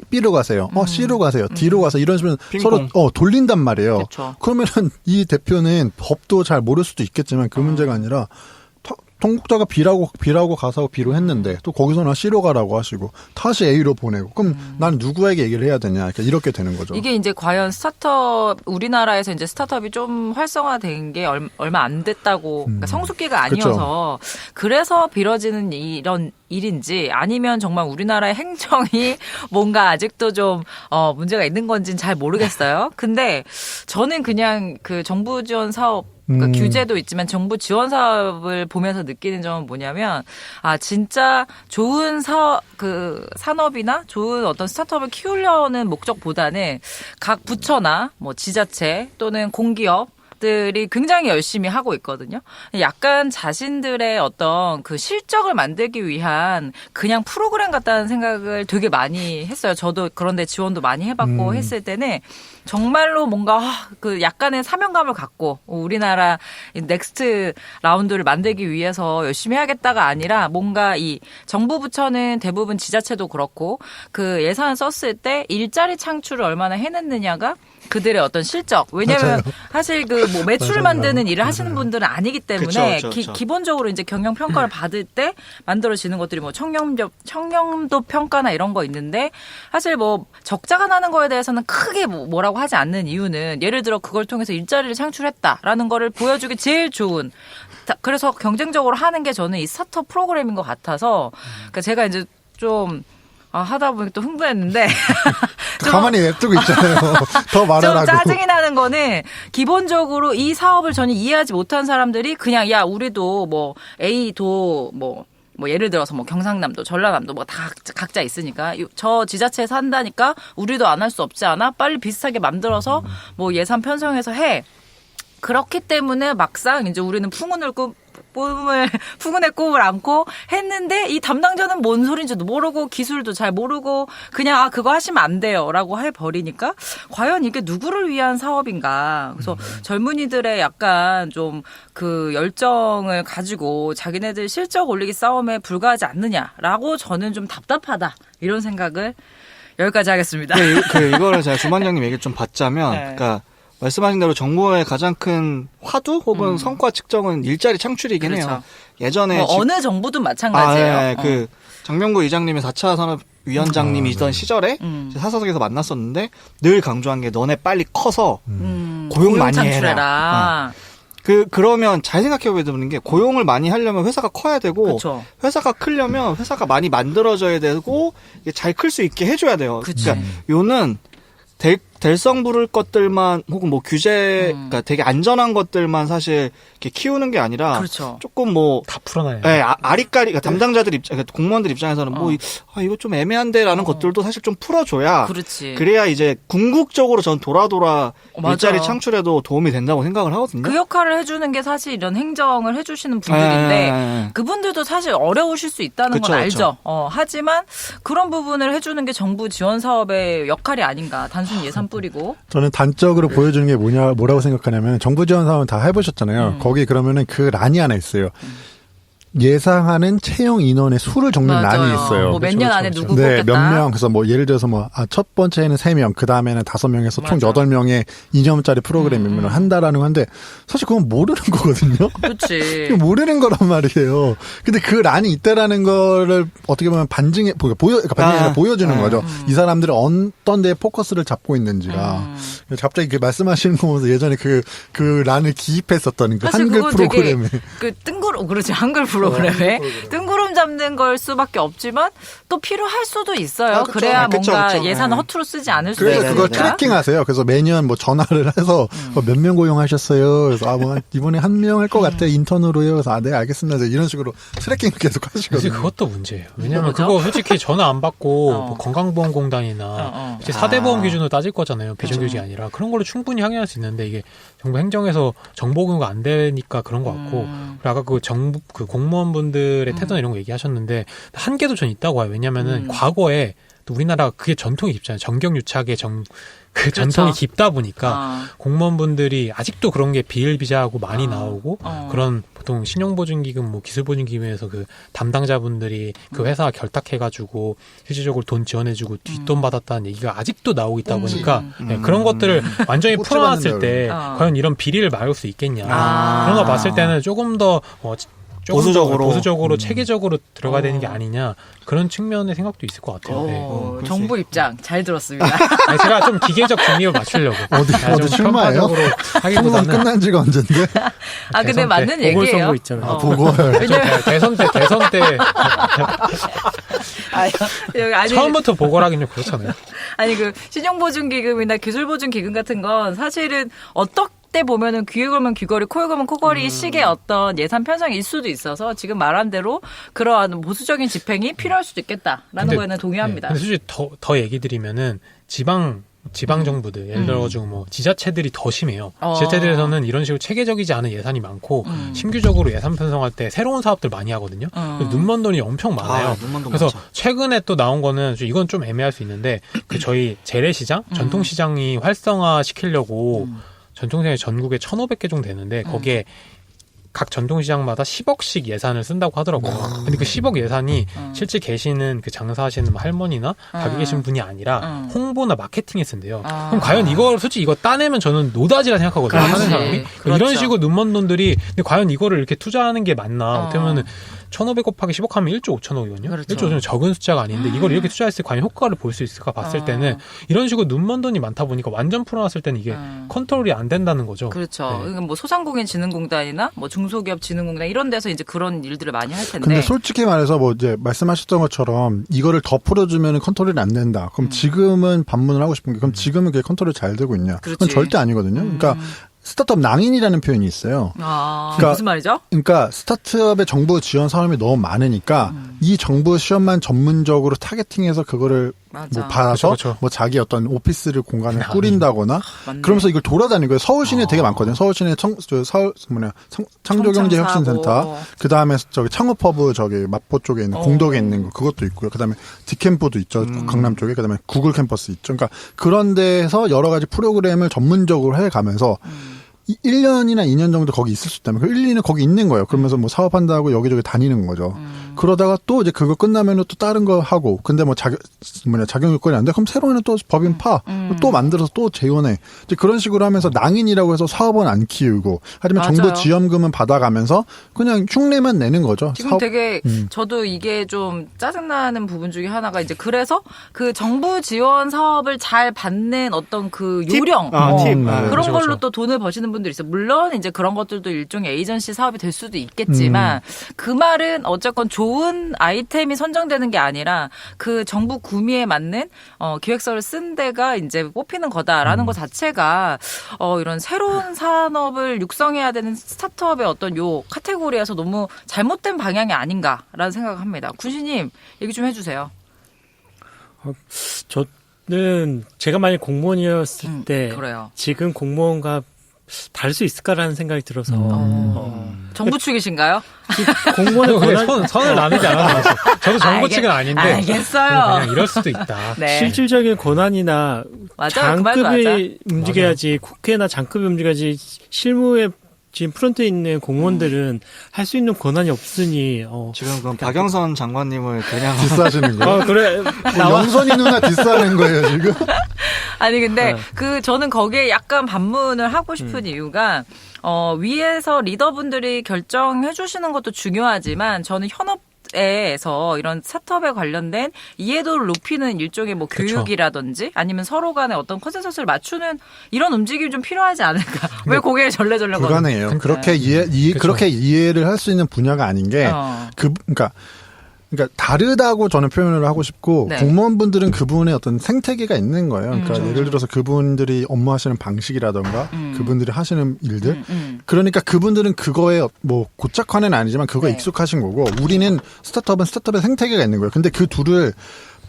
B로 가세요. C로 가세요. D로 가세요. 이런 식으로 핑퐁. 서로 돌린단 말이에요. 그렇죠. 그러면은 이 대표는 법도 잘 모를 수도 있겠지만 그 문제가 아니라 통국자가 B라고 가서 B로 했는데 또 거기서는 C로 가라고 하시고 다시 A로 보내고 그럼 난 누구에게 얘기를 해야 되냐 그러니까 이렇게 되는 거죠. 이게 이제 과연 우리나라에서 이제 스타트업이 좀 활성화된 게 얼마 안 됐다고, 그러니까 성숙기가 아니어서 그래서 빌어지는 이런 일인지 아니면 정말 우리나라의 행정이 뭔가 아직도 좀 문제가 있는 건지는 잘 모르겠어요. 근데 저는 그냥 그 정부 지원 사업 그러니까 규제도 있지만 정부 지원 사업을 보면서 느끼는 점은 뭐냐면 진짜 좋은 산업이나 좋은 어떤 스타트업을 키우려는 목적보다는 각 부처나 뭐 지자체 또는 공기업 들이 굉장히 열심히 하고 있거든요. 약간 자신들의 어떤 그 실적을 만들기 위한 그냥 프로그램 같다는 생각을 되게 많이 했어요. 저도 그런데 지원도 많이 해봤고 했을 때는 정말로 뭔가 그 약간의 사명감을 갖고 우리나라 넥스트 라운드를 만들기 위해서 열심히 해야겠다가 아니라 뭔가 이 정부 부처는 대부분 지자체도 그렇고 그 예산을 썼을 때 일자리 창출을 얼마나 해냈느냐가 그들의 어떤 실적. 왜냐하면 사실 그 뭐 매출을 만드는 일을 하시는 분들은 아니기 때문에 그쵸. 기본적으로 이제 경영 평가를 받을 때 만들어지는 것들이 뭐 청렴도 평가나 이런 거 있는데 사실 뭐 적자가 나는 거에 대해서는 크게 뭐라고 하지 않는 이유는 예를 들어 그걸 통해서 일자리를 창출했다라는 거를 보여주기 제일 좋은. 그래서 경쟁적으로 하는 게 저는 이 스타트업 프로그램인 것 같아서 그러니까 제가 이제 좀 하다 보니까 또 흥분했는데. 가만히 냅두고 있잖아요. 더 좀 말하라고. 짜증이 나는 거는 기본적으로 이 사업을 전혀 이해하지 못한 사람들이 그냥 야 우리도 뭐 A도 뭐 예를 들어서 뭐 경상남도, 전라남도 뭐 다 각자 있으니까 저 지자체에서 한다니까 우리도 안 할 수 없지 않아? 빨리 비슷하게 만들어서 뭐 예산 편성해서 해. 그렇기 때문에 막상 이제 우리는 풍운의 꿈을 안고 했는데 이 담당자는 뭔 소린지도 모르고 기술도 잘 모르고 그냥 그거 하시면 안 돼요라고 해버리니까 과연 이게 누구를 위한 사업인가. 그래서 젊은이들의 약간 좀 그 열정을 가지고 자기네들 실적 올리기 싸움에 불과하지 않느냐라고 저는 좀 답답하다 이런 생각을 여기까지 하겠습니다. 이거를 제가 주만장님 얘기를 좀 받자면, 네. 그러니까 말씀하신 대로 정부의 가장 큰 화두 혹은 성과 측정은 일자리 창출이긴 그렇죠. 해요. 예전에 어느 정부든 마찬가지예요. 그 장명구 이장님이 4차 산업위원장님이던 시절에 사석에서 만났었는데 늘 강조한 게 너네 빨리 커서 고용 많이 창출해라. 그러면 잘 생각해 보는 게 고용을 많이 하려면 회사가 커야 되고 그렇죠. 회사가 크려면 회사가 많이 만들어져야 되고 잘 클 수 있게 해줘야 돼요. 그치. 그러니까 요는 될성 부를 것들만 혹은 뭐 규제 그러니까 되게 안전한 것들만 사실 이렇게 키우는 게 아니라 그렇죠. 조금 뭐 다 풀어놔요. 네, 아리까리 그러니까 담당자들 그러니까 공무원들 입장에서는 이거 좀 애매한데라는 것들도 사실 좀 풀어줘야 그렇지. 그래야 이제 궁극적으로 전 돌아 맞아. 일자리 창출에도 도움이 된다고 생각을 하거든요. 그 역할을 해주는 게 사실 이런 행정을 해주시는 분들인데 그분들도 사실 어려우실 수 있다는 그쵸, 건 알죠. 하지만 그런 부분을 해주는 게 정부 지원 사업의 역할이 아닌가. 단순히 예산 뿌리고. 저는 단적으로 보여주는 게 뭐라고 생각하냐면 정부 지원 사업은 다 해보셨잖아요. 거기 그러면은 그 란이 하나 있어요. 예상하는 채용 인원의 수를 적는 맞아요. 란이 있어요. 뭐 몇 년 안에 누구 네, 뽑겠다. 몇 명. 그래서 뭐 예를 들어서 첫 번째는 3명, 그 다음에는 5명에서 총 맞아. 8명의 2년짜리 프로그램이면 한다라는 건데 사실 그건 모르는 거거든요. 그렇지. 모르는 거란 말이에요. 근데 그 란이 있다라는 거를 어떻게 보면 보여주는 거죠. 이 사람들은 어떤 데에 포커스를 잡고 있는지가. 갑자기 그 말씀하시는 거 보면서 예전에 그 란을 기입했었던 그 사실 한글 그거 프로그램에. 되게 그렇지. 한글 프로그램에 뜬구름 잡는 걸 수밖에 없지만 또 필요할 수도 있어요. 그쵸. 그래야 그쵸, 뭔가 그쵸. 예산을 네. 허투루 쓰지 않을 수도 그래서 있으니까. 그걸 트래킹하세요. 그래서 매년 뭐 전화를 해서 몇 명 고용하셨어요. 그래서 뭐 이번에 1명 할 것 같아요. 인턴으로요. 그래서 네 알겠습니다. 이런 식으로 트래킹을 계속 그래서 하시거든요. 그것도 문제예요. 왜냐면 뭐죠? 그거 솔직히 전화 안 받고 뭐 건강보험공단이나 이제 4대 보험 기준으로 따질 거잖아요. 비정규직이 아니라. 그런 걸로 충분히 항의할 수 있는데 이게 정부 행정에서 정보공유가 안 되니까 그런 것 같고 그리고 아까 그 정부 그 공무원분들의 태도나 이런 거 얘기하셨는데 한계도 전 있다고 봐요. 왜냐면은 과거에 또 우리나라가 그게 전통이 깊잖아요. 정경유착의 그 그렇죠. 전통이 깊다 보니까 공무원분들이 아직도 그런 게 비일비재하고 많이 나오고 그런 보통 신용보증기금 뭐 기술보증기금에서 그 담당자분들이 그 회사 결탁해가지고 실질적으로 돈 지원해주고 뒷돈 받았다는 얘기가 아직도 나오고 있다 보니까 네, 그런 것들을 완전히 못 풀어놨을 때 받는다. 과연 이런 비리를 막을 수 있겠냐 그런 거 봤을 때는 조금 더 조금 더 보수적으로 체계적으로 들어가야 되는 게 아니냐 그런 측면의 생각도 있을 것 같아요. 네. 정부 입장 잘 들었습니다. 아니, 제가 좀 기계적 중립을 맞추려고 어디 출마해요? 편파적으로 총선 하기보다는 끝난 지가 언젠데? 근데 대선 맞는 때 얘기예요. 보궐선거 있잖아요. 보궐. 대선 때 아니, 처음부터 보궐하긴 좀 그렇잖아요. 아니 그 신용보증기금이나 기술보증기금 같은 건 사실은 때 보면은 귀에 걸면 귀걸이, 코에 걸면 코걸이 식의 어떤 예산 편성일 수도 있어서 지금 말한 대로 그러한 보수적인 집행이 필요할 수도 있겠다라는 거에는 동의합니다. 근데 솔직히 더 얘기 드리면은 지방 정부들 예를 들어가지고 뭐 지자체들이 더 심해요. 지자체들에서는 이런 식으로 체계적이지 않은 예산이 많고 신규적으로 예산 편성할 때 새로운 사업들 많이 하거든요. 눈먼 돈이 엄청 많아요. 그래서 맞아. 최근에 또 나온 거는 이건 좀 애매할 수 있는데 그 저희 재래시장, 전통시장이 활성화 시키려고 전통시장이 전국에 1,500개 정도 되는데 거기에 각 전통시장마다 10억씩 예산을 쓴다고 하더라고요. 근데 그 10억 예산이 실제 계시는 그 장사하시는 할머니나 가게 계신 분이 아니라 홍보나 마케팅에 쓴대요. 그럼 과연 솔직히 이거 따내면 저는 노다지라 생각하거든요. 그렇지. 하는 사람이. 그렇죠. 이런 식으로 눈먼 돈들이 근데 과연 이거를 이렇게 투자하는 게 맞나? 어떻게 보면은 1,500 곱하기 10억 하면 1조 5천억이거든요. 그렇죠. 1조 5천억 적은 숫자가 아닌데 이걸 이렇게 투자했을 때 과연 효과를 볼 수 있을까 봤을 때는 이런 식으로 눈먼 돈이 많다 보니까 완전 풀어놨을 때는 이게 컨트롤이 안 된다는 거죠. 그렇죠. 네. 그러니까 뭐 소상공인진흥공단이나 뭐 중소기업진흥공단 이런 데서 이제 그런 일들을 많이 할 텐데. 근데 솔직히 말해서 뭐 이제 말씀하셨던 것처럼 이거를 더 풀어주면 컨트롤이 안 된다. 그럼 지금은 반문을 하고 싶은 게 그럼 지금은 그게 컨트롤이 잘 되고 있냐? 그건 그렇지. 절대 아니거든요. 그러니까 스타트업 낭인이라는 표현이 있어요. 그러니까 무슨 말이죠? 그러니까 스타트업의 정부 지원 사람이 너무 많으니까 이 정부 시험만 전문적으로 타겟팅해서 그거를 맞아. 뭐 받아서 그쵸. 뭐 자기 어떤 오피스를 공간을 꾸린다거나 맞네. 그러면서 이걸 돌아다니는 거예요. 서울시내 되게 많거든요. 서울시내 창조경제혁신센터, 청창사고. 그 다음에 저기 창업허브 저기 마포 쪽에 있는 공덕에 있는 거 그것도 있고요. 그 다음에 디캠프도 있죠. 강남 쪽에. 그 다음에 구글 캠퍼스 있죠. 그러니까 그런 데서 여러 가지 프로그램을 전문적으로 해가면서 1년이나 2년 정도 거기 있을 수 있다면 그 1, 2년 거기 있는 거예요. 그러면서 뭐 사업한다고 여기저기 다니는 거죠. 그러다가 또 이제 그거 끝나면 또 다른 거 하고 근데 뭐 자격 요건이 안 돼? 그럼 새로운 또 법인 파. 또 만들어서 또 재원해. 이제 그런 식으로 하면서 낭인이라고 해서 사업은 안 키우고 하지만 맞아요. 정부 지원금은 받아가면서 그냥 흉내만 내는 거죠. 지금 되게 저도 이게 좀 짜증나는 부분 중에 하나가 이제 그래서 그 정부 지원 사업을 잘 받는 어떤 그 요령 팁. 그런 그렇죠, 걸로 그렇죠. 또 돈을 버시는 분들이 있어요. 물론 이제 그런 것들도 일종의 에이전시 사업이 될 수도 있겠지만 그 말은 어쨌건 좋은 아이템이 선정되는 게 아니라 그 정부 구미에 맞는 기획서를 쓴 데가 이제 뽑히는 거다라는 것 자체가 이런 새로운 산업을 육성해야 되는 스타트업의 어떤 요 카테고리에서 너무 잘못된 방향이 아닌가라는 생각을 합니다. 군시님 얘기 좀 해주세요. 저는 제가 만약 공무원이었을 때 그래요. 지금 공무원과 다를 수 있을까라는 생각이 들어서 정부 측이신가요? 공무원의 그게 권한 선을 나누지 않아서 저도 정부 측은 아닌데 알겠어요. 그냥 이럴 수도 있다. 네. 실질적인 권한이나 맞아요. 그 말도 장급이 움직여야지 국회나 장급이 움직여야지 실무에 지금 프런트에 있는 공무원들은 할 수 있는 권한이 없으니 지금 그럼 박영선 장관님을 그냥 디스하시는 거예요? 그래 영선이 누나 디스하는 거예요 지금? 아니 근데 저는 거기에 약간 반문을 하고 싶은 이유가 위에서 리더분들이 결정해 주시는 것도 중요하지만 저는 현업에서 이런 스타트업에 관련된 이해도를 높이는 일종의 뭐 그쵸. 교육이라든지 아니면 서로 간에 어떤 컨센서스를 맞추는 이런 움직임이 좀 필요하지 않을까. 왜 고개를 절레절레 거리는 불가능해요. 그렇게 그렇게 이해를 할 수 있는 분야가 아닌 게 그러니까 다르다고 저는 표현을 하고 싶고 네. 공무원분들은 그분의 어떤 생태계가 있는 거예요. 그러니까 예를 들어서 그분들이 업무하시는 방식이라던가 그분들이 하시는 일들 그러니까 그분들은 그거에 뭐 고착화는 아니지만 그거에 네. 익숙하신 거고 우리는 스타트업은 스타트업의 생태계가 있는 거예요. 근데 그 둘을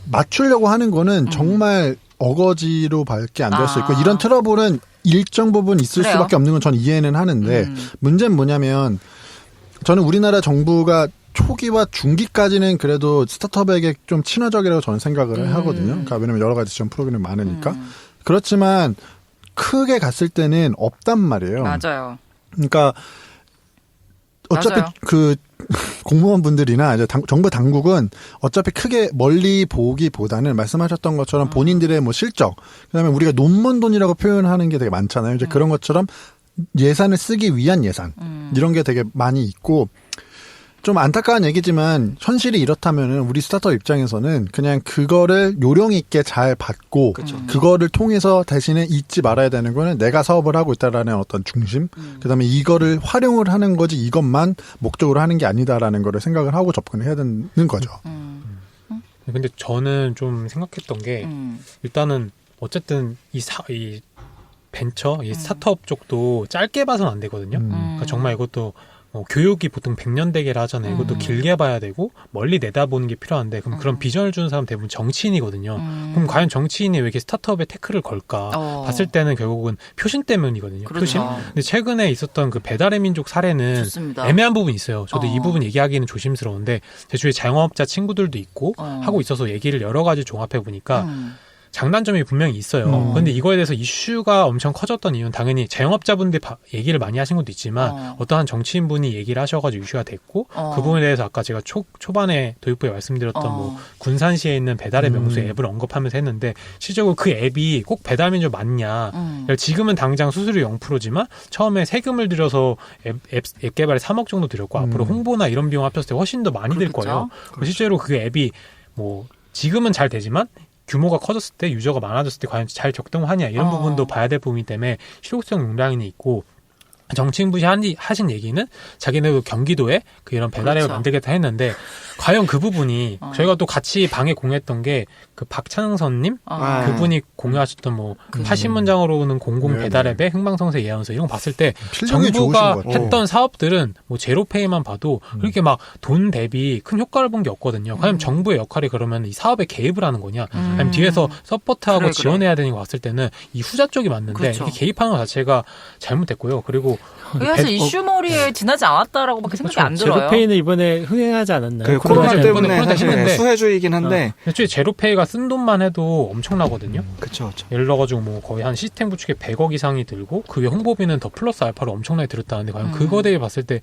맞추려고 하는 거는 정말 어거지로 밖에 안 될 수 있고 이런 트러블은 일정 부분 있을 그래요. 수밖에 없는 건 저는 이해는 하는데 문제는 뭐냐면 저는 우리나라 정부가 초기와 중기까지는 그래도 스타트업에게 좀 친화적이라고 저는 생각을 하거든요. 그러니까 왜냐면 여러 가지 지원 프로그램이 많으니까. 그렇지만 크게 갔을 때는 없단 말이에요. 맞아요. 그러니까 어차피 맞아요. 그 공무원분들이나 이제 정부 당국은 어차피 크게 멀리 보기보다는 말씀하셨던 것처럼 본인들의 뭐 실적, 그다음에 우리가 논문 돈이라고 표현하는 게 되게 많잖아요. 이제 그런 것처럼 예산을 쓰기 위한 예산 이런 게 되게 많이 있고 좀 안타까운 얘기지만 현실이 이렇다면은 우리 스타트업 입장에서는 그냥 그거를 요령 있게 잘 받고 그거를 통해서 대신에 잊지 말아야 되는 거는 내가 사업을 하고 있다라는 어떤 중심 그다음에 이거를 활용을 하는 거지 이것만 목적으로 하는 게 아니다라는 거를 생각을 하고 접근을 해야 되는 거죠. 근데 저는 좀 생각했던 게 일단은 어쨌든 이 벤처, 이 스타트업 쪽도 짧게 봐서는 안 되거든요. 그러니까 정말 이것도 교육이 보통 100년 대계를 하잖아요. 이것도 길게 봐야 되고 멀리 내다보는 게 필요한데 그럼 그런 비전을 주는 사람 대부분 정치인이거든요. 그럼 과연 정치인이 왜 이렇게 스타트업에 태클을 걸까? 봤을 때는 결국은 표신 때문이거든요. 그렇죠. 표신. 근데 최근에 있었던 그 배달의 민족 사례는 좋습니다. 애매한 부분이 있어요. 저도 이 부분 얘기하기는 조심스러운데 제 주위에 자영업자 친구들도 있고 하고 있어서 얘기를 여러 가지 종합해 보니까 장단점이 분명히 있어요. 그런데 이거에 대해서 이슈가 엄청 커졌던 이유는 당연히 자영업자분들이 얘기를 많이 하신 것도 있지만 어떠한 정치인분이 얘기를 하셔가지고 이슈가 됐고 그 부분에 대해서 아까 제가 초반에 도입부에 말씀드렸던 뭐 군산시에 있는 배달의 명소 앱을 언급하면서 했는데 실제로 그 앱이 꼭 배달민족 맞냐. 지금은 당장 수수료 0%지만 처음에 세금을 들여서 앱 개발에 3억 정도 들였고 앞으로 홍보나 이런 비용 합쳤을 때 훨씬 더 많이 들 거예요. 실제로 그 앱이 뭐 지금은 잘 되지만 규모가 커졌을 때 유저가 많아졌을 때 과연 잘 적동하냐 이런 부분도 봐야 될 부분이기 때문에 실용성 용량이 있고 정치인분이 하신 얘기는 자기네 경기도에 그 이런 배달앱을 그렇죠. 만들겠다 했는데 과연 그 부분이 저희가 또 같이 방에 공유했던 게 그 박창선님 그분이 공유하셨던 뭐 80문장으로는 공공 네, 배달앱의 흥망성쇠 예언서 이런 거 봤을 때 필력이 정부가 좋으신 것 같아요. 했던 사업들은 뭐 제로페이만 봐도 그렇게 막 돈 대비 큰 효과를 본 게 없거든요. 과연 정부의 역할이 그러면 이 사업에 개입을 하는 거냐 아니면 뒤에서 서포트하고 그래. 지원해야 되는 거 봤을 때는 이 후자 쪽이 맞는데 그렇죠. 이게 개입하는 것 자체가 잘못됐고요. 그리고 사실 이슈머리에 지나지 않았다라고밖에 생각이 안 들어요. 제로페이는 이번에 흥행하지 않았나요? 그 코로나 이번에 때문에 사실 했는데 수혜주의긴 한데. 애초에 제로페이가 쓴 돈만 해도 엄청나거든요. 그쵸, 그쵸. 예를 들어가지고 뭐 거의 한 시스템 구축에 100억 이상이 들고 그 위에 홍보비는 더 플러스 알파로 엄청나게 들었다는데 과연 그거 대비 봤을 때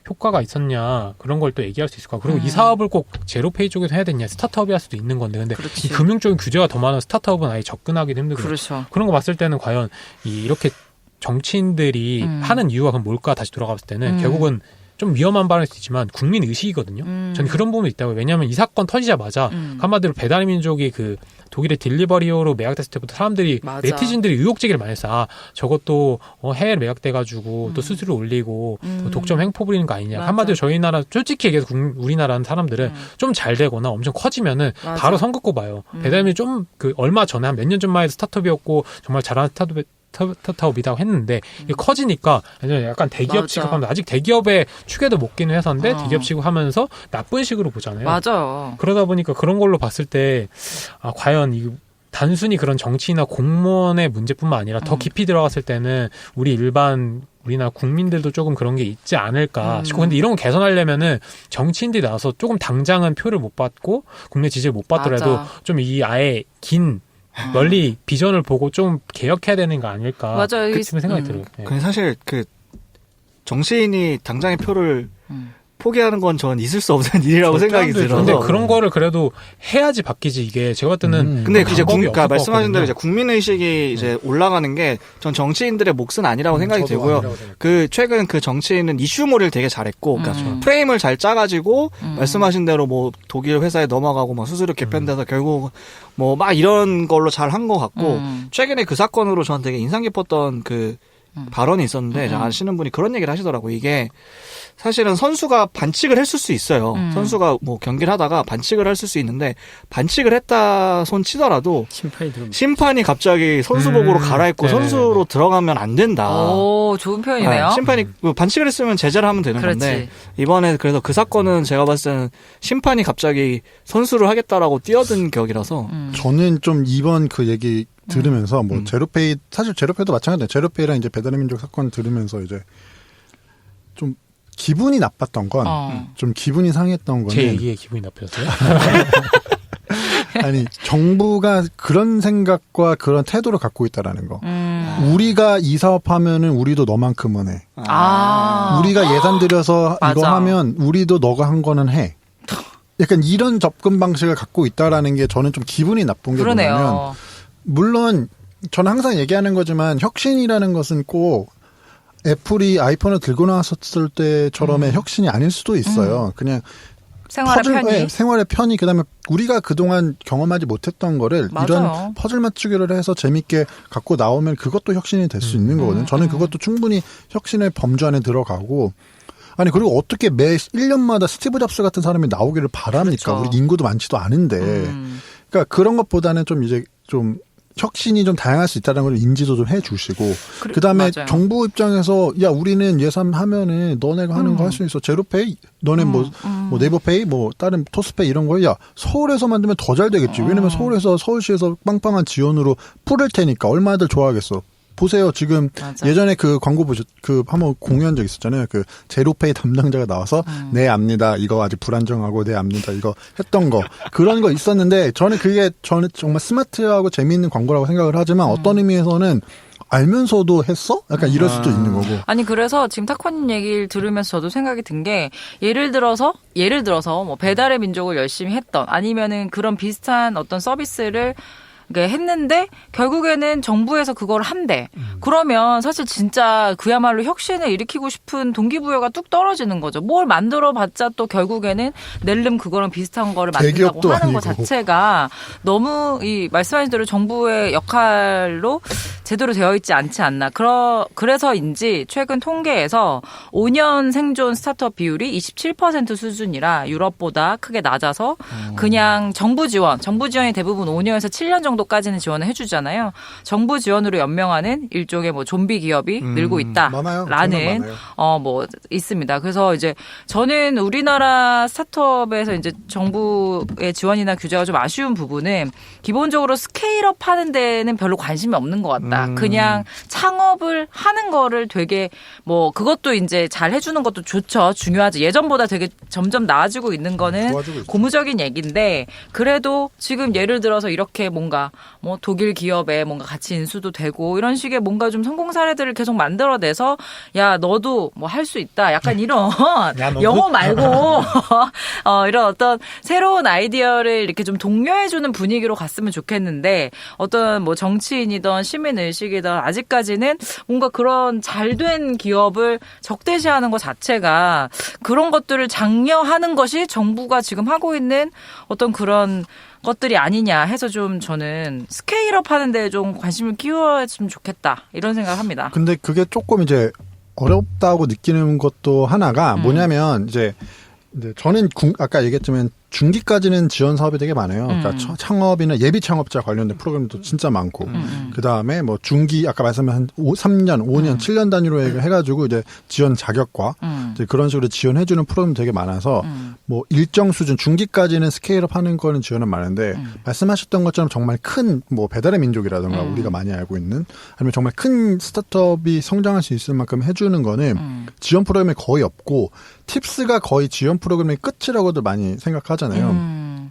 효과가 있었냐 그런 걸 또 얘기할 수 있을까. 그리고 이 사업을 꼭 제로페이 쪽에서 해야 되냐. 스타트업이 할 수도 있는 건데 근데 그렇지. 이 금융적인 규제가 더 많은 스타트업은 아예 접근하기도 힘들거든요. 그렇죠. 그런 거 봤을 때는 과연 이렇게 정치인들이 하는 이유가 그럼 뭘까 다시 돌아갔을 때는 결국은 좀 위험한 발언일 수 있지만 국민 의식이거든요. 저는 그런 부분도 있다고. 왜냐하면 이 사건 터지자마자 한마디로 배달 민족이 그 독일의 딜리버리어로 매각됐을 때부터 사람들이 맞아. 네티즌들이 의혹 제기를 많이 했어. 아 저것도 해외 매각돼가지고 또 수수료 올리고 또 독점 횡포 부리는 거 아니냐. 맞아. 한마디로 저희 나라 솔직히 얘기해서 우리나라는 사람들은 좀 잘 되거나 엄청 커지면은 맞아. 바로 선긋고 봐요. 배달 민족 좀 그 얼마 전에 한 몇 년 전만 해도 스타트업이었고 정말 잘하는 스타트업이라고 했는데 이게 커지니까 약간 대기업 맞아. 취급하면서 아직 대기업의 축에도 못 끼는 회사인데 어. 대기업 취급하면서 나쁜 식으로 보잖아요. 맞아요. 그러다 보니까 그런 걸로 봤을 때 과연 이 단순히 그런 정치나 공무원의 문제뿐만 아니라 더 깊이 들어갔을 때는 우리나라 국민들도 조금 그런 게 있지 않을까 싶고 근데 이런 거 개선하려면은 정치인들이 나와서 조금 당장은 표를 못 받고 국내 지지를 못 받더라도 맞아. 좀 이 아예 긴 멀리 비전을 보고 좀 개혁해야 되는 거 아닐까 맞아요. 그 생각이 들어요. 네. 근데 사실 그 정치인이 당장의 표를 포기하는 건 전 있을 수 없는 일이라고 생각이 들어서. 근데 그런 거를 그래도 해야지 바뀌지 이게 제가 봤을 때는 근데 이제 방법이 그러니까 없을 것 말씀하신 대로 이제 같거든요. 국민의식이 이제 올라가는 게 전 정치인들의 몫은 아니라고 생각이 저도 들고요. 아니라고 생각해요. 그 최근 그 정치인은 이슈몰이를 되게 잘했고 그러니까 프레임을 잘 짜가지고 말씀하신 대로 뭐 독일 회사에 넘어가고 막 수수료 개편돼서 결국 뭐 막 이런 걸로 잘 한 것 같고 최근에 그 사건으로 저는 되게 인상 깊었던 그 발언이 있었는데 아시는 분이 그런 얘기를 하시더라고요. 이게 사실은 선수가 반칙을 했을 수 있어요. 선수가 뭐 경기를 하다가 반칙을 했을 수 있는데 반칙을 했다 손 치더라도 심판이 들어옵니다. 심판이 갑자기 선수복으로 갈아입고 네네네. 선수로 들어가면 안 된다. 오, 좋은 표현이네요. 네, 심판이 반칙을 했으면 제재를 하면 되는 그렇지. 건데 이번에 그래서 그 사건은 제가 봤을 때는 심판이 갑자기 선수를 하겠다라고 뛰어든 격이라서 저는 좀 이번 그 얘기 들으면서 뭐 제로페이 사실 제로페이도 마찬가지예요. 제로페이랑 이제 배달의 민족 사건 들으면서 이제 좀 기분이 나빴던 건 좀 기분이 상했던 거는 제 얘기에 기분이 나쁘셨어요? 아니 정부가 그런 생각과 그런 태도를 갖고 있다라는 거. 우리가 이 사업하면은 우리도 너만큼은 해. 우리가 예산 들여서 이거 맞아. 하면 우리도 너가 한 거는 해. 약간 이런 접근 방식을 갖고 있다라는 게 저는 좀 기분이 나쁜 게 뭐냐면 그러네요. 물론 저는 항상 얘기하는 거지만 혁신이라는 것은 꼭 애플이 아이폰을 들고 나왔었을 때처럼의 혁신이 아닐 수도 있어요. 그냥 생활의 편이. 네, 생활의 편이 그다음에 우리가 그동안 경험하지 못했던 거를 맞아요. 이런 퍼즐 맞추기를 해서 재밌게 갖고 나오면 그것도 혁신이 될 수 있는 거거든요. 저는 그것도 충분히 혁신의 범주 안에 들어가고 아니 그리고 어떻게 매 1년마다 스티브 잡스 같은 사람이 나오기를 바랍니까? 그렇죠. 우리 인구도 많지도 않은데. 그러니까 그런 것보다는 좀 이제 좀 혁신이 좀 다양할 수 있다는 걸 인지도 좀 해주시고 그다음에 맞아요. 정부 입장에서 야 우리는 예산하면은 너네가 하는 거 할 수 있어 제로페이 너네 뭐 네이버페이 뭐 다른 토스페이 이런 거 야 서울에서 만들면 더 잘 되겠지 왜냐면 서울시에서 빵빵한 지원으로 뿌릴 테니까 얼마들 좋아하겠어. 보세요. 지금 맞아. 예전에 그 광고 한번 공유한 적 있었잖아요. 그 제로페이 담당자가 나와서 네 압니다. 이거 아직 불안정하고 네 압니다. 이거 했던 거 그런 거 있었는데 저는 정말 스마트하고 재미있는 광고라고 생각을 하지만 어떤 의미에서는 알면서도 했어? 약간 이럴 수도 있는 거고. 아니 그래서 지금 타코님 얘기를 들으면서 저도 생각이 든 게 예를 들어서 뭐 배달의 민족을 열심히 했던 아니면은 그런 비슷한 어떤 서비스를 했는데 결국에는 정부에서 그걸 한대. 그러면 사실 진짜 그야말로 혁신을 일으키고 싶은 동기부여가 뚝 떨어지는 거죠. 뭘 만들어봤자 또 결국에는 낼름 그거랑 비슷한 거를 만든다고 대기업도 하는 것 아니고. 자체가 너무 이 말씀하신 대로 정부의 역할로 제대로 되어 있지 않지 않나. 그래서인지 최근 통계에서 5년 생존 스타트업 비율이 27% 수준이라 유럽보다 크게 낮아서 그냥 정부 지원이 대부분 5년에서 7년 정도까지는 지원을 해주잖아요. 정부 지원으로 연명하는 일종의 뭐 좀비 기업이 늘고 많아요. 있다라는 정말 많아요. 뭐 있습니다. 그래서 이제 저는 우리나라 스타트업에서 이제 정부의 지원이나 규제가 좀 아쉬운 부분은 기본적으로 스케일업 하는 데는 별로 관심이 없는 것 같다. 그냥 창업을 하는 거를 되게 뭐 그것도 이제 잘 해주는 것도 좋죠. 중요하죠. 예전보다 되게 점점 나아지고 있는 거는 좋아지고 있죠. 고무적인 얘기인데 그래도 지금 예를 들어서 이렇게 뭔가 뭐 독일 기업에 뭔가 같이 인수도 되고 이런 식의 뭔가 좀 성공 사례들을 계속 만들어내서 야 너도 뭐 할 수 있다. 약간 이런 너도? 영어 말고 이런 어떤 새로운 아이디어를 이렇게 좀 독려해주는 분위기로 갔으면 좋겠는데 어떤 뭐 정치인이든 시민의식이든 아직까지는 뭔가 그런 잘된 기업을 적대시하는 것 자체가 그런 것들을 장려하는 것이 정부가 지금 하고 있는 어떤 그런 것들이 아니냐 해서 좀 저는 스케일업 하는데 좀 관심을 키워줬으면 좋겠다 이런 생각을 합니다. 근데 그게 조금 이제 어렵다고 느끼는 것도 하나가 뭐냐면 이제 저는 아까 얘기했지만 중기까지는 지원 사업이 되게 많아요. 그러니까 창업이나 예비 창업자 관련된 프로그램도 진짜 많고, 그 다음에 뭐 중기 아까 말씀한 3년, 5년, 7년 단위로 해가지고 이제 지원 자격과 이제 그런 식으로 지원해주는 프로그램 되게 많아서 뭐 일정 수준 중기까지는 스케일업 하는 거는 지원은 많은데 말씀하셨던 것처럼 정말 큰 뭐 배달의 민족이라든가 우리가 많이 알고 있는 아니면 정말 큰 스타트업이 성장할 수 있을 만큼 해주는 거는 지원 프로그램이 거의 없고 팁스가 거의 지원 프로그램의 끝이라고도 많이 생각하잖아요.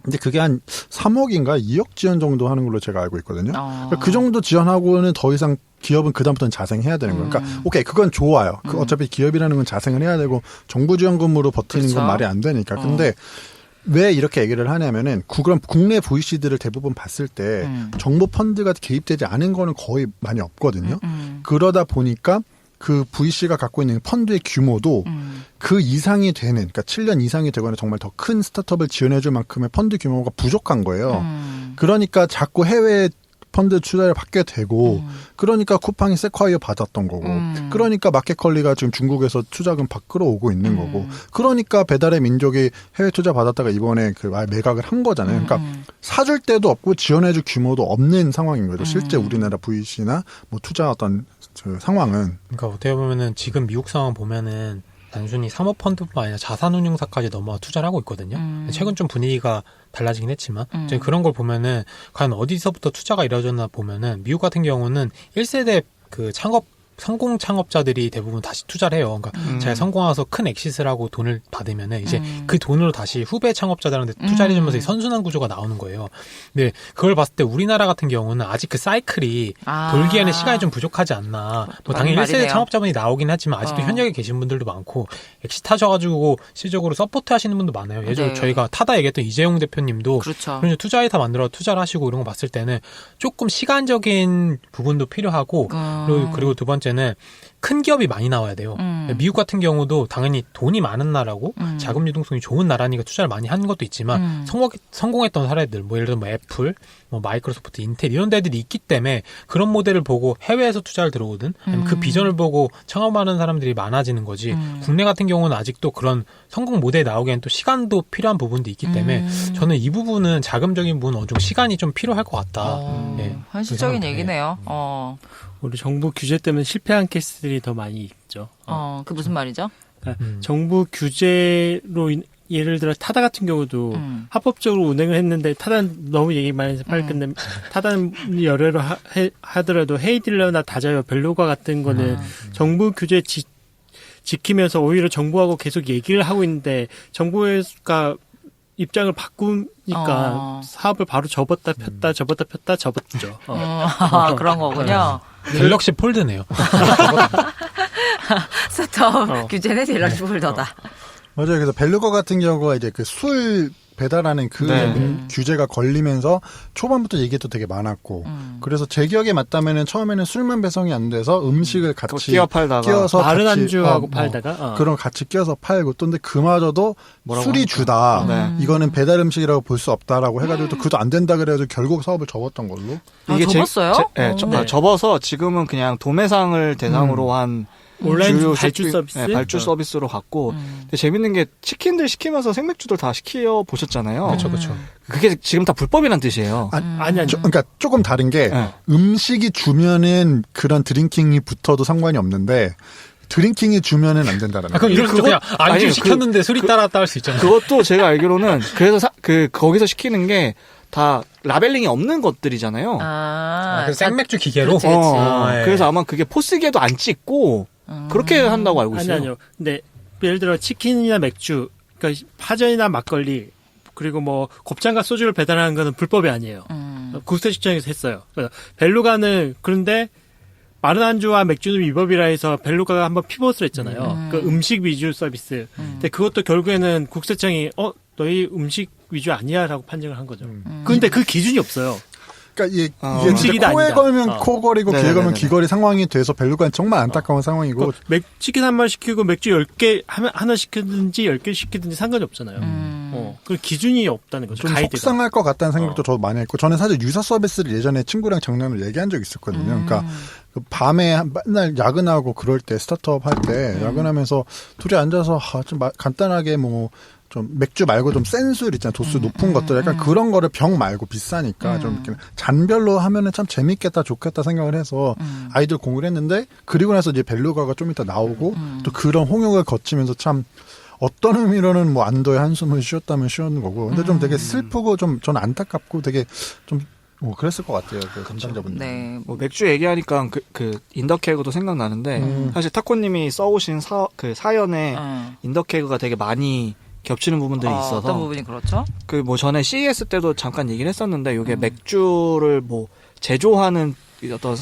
근데 그게 한 3억인가 2억 지원 정도 하는 걸로 제가 알고 있거든요. 그러니까 그 정도 지원하고는 더 이상 기업은 그다음부터는 자생해야 되는 거예요. 그러니까 오케이 그건 좋아요. 어차피 기업이라는 건 자생을 해야 되고 정부 지원금으로 버티는 그렇죠. 건 말이 안 되니까. 근데 왜 이렇게 얘기를 하냐면은 그럼 국내 VC들을 대부분 봤을 때 정부 펀드가 개입되지 않은 거는 거의 많이 없거든요. 그러다 보니까 그 VC가 갖고 있는 펀드의 규모도 그 이상이 되는, 그러니까 7년 이상이 되거나 정말 더 큰 스타트업을 지원해줄 만큼의 펀드 규모가 부족한 거예요. 그러니까 자꾸 해외 펀드 투자를 받게 되고, 그러니까 쿠팡이 세콰이어 받았던 거고, 그러니까 마켓컬리가 지금 중국에서 투자금 밖으로 오고 있는 거고, 그러니까 배달의 민족이 해외 투자 받았다가 이번에 그 매각을 한 거잖아요. 그러니까 사줄 데도 없고 지원해줄 규모도 없는 상황인 거죠. 실제 우리나라 VC나 뭐 투자 어떤 그 상황은. 그러니까 어떻게 보면은 지금 미국 상황 보면은 단순히 사모펀드뿐만 아니라 자산운용사까지 넘어와 투자를 하고 있거든요. 최근 좀 분위기가 달라지긴 했지만 저는 그런 걸 보면은 과연 어디서부터 투자가 이루어졌나 보면은 미국 같은 경우는 1세대 그 성공 창업자들이 대부분 다시 투자를 해요. 그러니까 제가 성공해서 큰 엑시스를 하고 돈을 받으면은 이제 그 돈으로 다시 후배 창업자들한테 투자를 해주면서 이 선순환 구조가 나오는 거예요. 근데 그걸 봤을 때 우리나라 같은 경우는 아직 그 사이클이 돌기에는 시간이 좀 부족하지 않나. 뭐 당연히 1세대 창업자분이 나오긴 하지만 아직도 현역에 계신 분들도 많고 엑시트 하셔가지고 실적으로 서포트 하시는 분도 많아요. 예전에 저희가 타다 얘기했던 이재용 대표님도 그렇죠. 그런 투자회사 만들어 투자를 하시고 이런 거 봤을 때는 조금 시간적인 부분도 필요하고 그리고 두 번째는 큰 기업이 많이 나와야 돼요. 미국 같은 경우도 당연히 돈이 많은 나라고 자금 유동성이 좋은 나라니까 투자를 많이 하는 것도 있지만 성공했던 사례들 뭐 예를 들어 뭐 애플, 뭐 마이크로소프트, 인텔 이런 데들이 있기 때문에 그런 모델을 보고 해외에서 투자를 들어오든 아니면 그 비전을 보고 창업하는 사람들이 많아지는 거지. 국내 같은 경우는 아직도 그런 성공 모델이 나오기엔 또 시간도 필요한 부분도 있기 때문에 저는 이 부분은 자금적인 부분은 어느 정도 시간이 좀 필요할 것 같다. 네. 현실적인 얘기네요. 우리 정부 규제 때문에 실패한 케이스들이 더 많이 있죠. 그 무슨 말이죠? 그러니까 정부 규제로 예를 들어 타다 같은 경우도 합법적으로 운행을 했는데 타다는 너무 얘기 많이 해서 빨리 끝내면 타다는 여러로 하더라도 헤이딜러나 다자요 벨로가 같은 거는 정부 규제 지키면서 오히려 정부하고 계속 얘기를 하고 있는데 정부가 입장을 바꾸니까 사업을 바로 접었다 폈다 접었죠. 그런 거군요. 갤럭시 폴드네요. 스타트업 규제는 갤럭시 폴더다. 맞아요. 그래서 벨루거 같은 경우가 이제 그 술 배달하는 그 네. 규제가 걸리면서 초반부터 얘기도 되게 많았고 그래서 제 기억에 맞다면은 처음에는 술만 배송이 안 돼서 음식을 그거 같이 끼어 팔다가 끼워서 마른 같이, 안주하고 팔다가 그런 같이 끼워서 팔고 또 근데 그마저도 뭐라고 술이 하니까. 주다 네. 이거는 배달 음식이라고 볼 수 없다라고 해가지고 또 그것도 안 된다 그래가지고 결국 사업을 접었던 걸로. 접었어요? 네, 접어서 지금은 그냥 도매상을 대상으로 한 온라인 주요 발주 쇼핑- 서비스? 네, 발주 서비스로 갔고 근데 재밌는 게 치킨들 시키면서 생맥주들 다 시켜 보셨잖아요. 그렇죠. 그게 지금 다 불법이란 뜻이에요. 아니. 그러니까 조금 다른 게 네. 음식이 주면은 그런 드링킹이 붙어도 상관이 없는데 드링킹이 주면은 안 된다라는. 그럼 이럴 수 그냥 안주 아니요, 시켰는데 술이 따랐다 할 수 있잖아요. 그것도 제가 알기로는 그래서 거기서 시키는 게 다 라벨링이 없는 것들이잖아요. 그 생맥주 기계로. 그렇지, 그렇지. 네. 그래서 아마 그게 포스기에도 안 찍고 그렇게 한다고 알고 아니 있어요. 아니요. 근데 예를 들어 치킨이나 맥주, 그러니까 파전이나 막걸리, 그리고 뭐 곱창과 소주를 배달하는 거는 불법이 아니에요. 국세시장에서 했어요. 그래서 벨루가는 그런데 마른 안주와 맥주는 위법이라 해서 벨루가가 한번 피벗을 했잖아요. 그 음식 위주 서비스. 근데 그것도 결국에는 국세청이 너희 음식 위주 아니야라고 판정을 한 거죠. 근데 그 기준이 없어요. 그러니까 이게 음식이다, 코에 아니다. 걸면 코걸이고 귀에 네네네네. 걸면 귀걸이 상황이 돼서 벨루가는 정말 안타까운 상황이고. 치킨 한 마리 시키고 맥주 10개 하나 시키든지 10개 시키든지 상관이 없잖아요. 그 기준이 없다는 거죠. 좀 가이드가. 속상할 것 같다는 생각도 저도 많이 했고 저는 사실 유사 서비스를 예전에 친구랑 장난으로 얘기한 적이 있었거든요. 그러니까 그 밤에 맨날 야근하고 그럴 때 스타트업 할 때 야근하면서 둘이 앉아서 좀 간단하게 뭐 좀 맥주 말고 좀 센 술 있잖아요. 도수 높은 것들 약간 그런 거를 병 말고 비싸니까 좀 이렇게 잔별로 하면은 참 재밌겠다 좋겠다 생각을 해서 아이들 공유를 했는데 그리고 나서 이제 벨루가가 좀 이따 나오고 또 그런 홍역을 거치면서 참 어떤 의미로는 뭐 안도의 한숨을 쉬었다면 쉬었는 거고 근데 좀 되게 슬프고 좀 저는 안타깝고 되게 좀 그랬을 것 같아요. 그 담당자분들. 네. 뭐 맥주 얘기하니까 그 인더케그도 생각나는데 사실 타코님이 써오신 사연에 인더케그가 되게 많이 겹치는 부분들이 있어서 어떤 부분이 그렇죠? 그 뭐 전에 CES 때도 잠깐 얘기를 했었는데 이게 맥주를 뭐 제조하는 어떤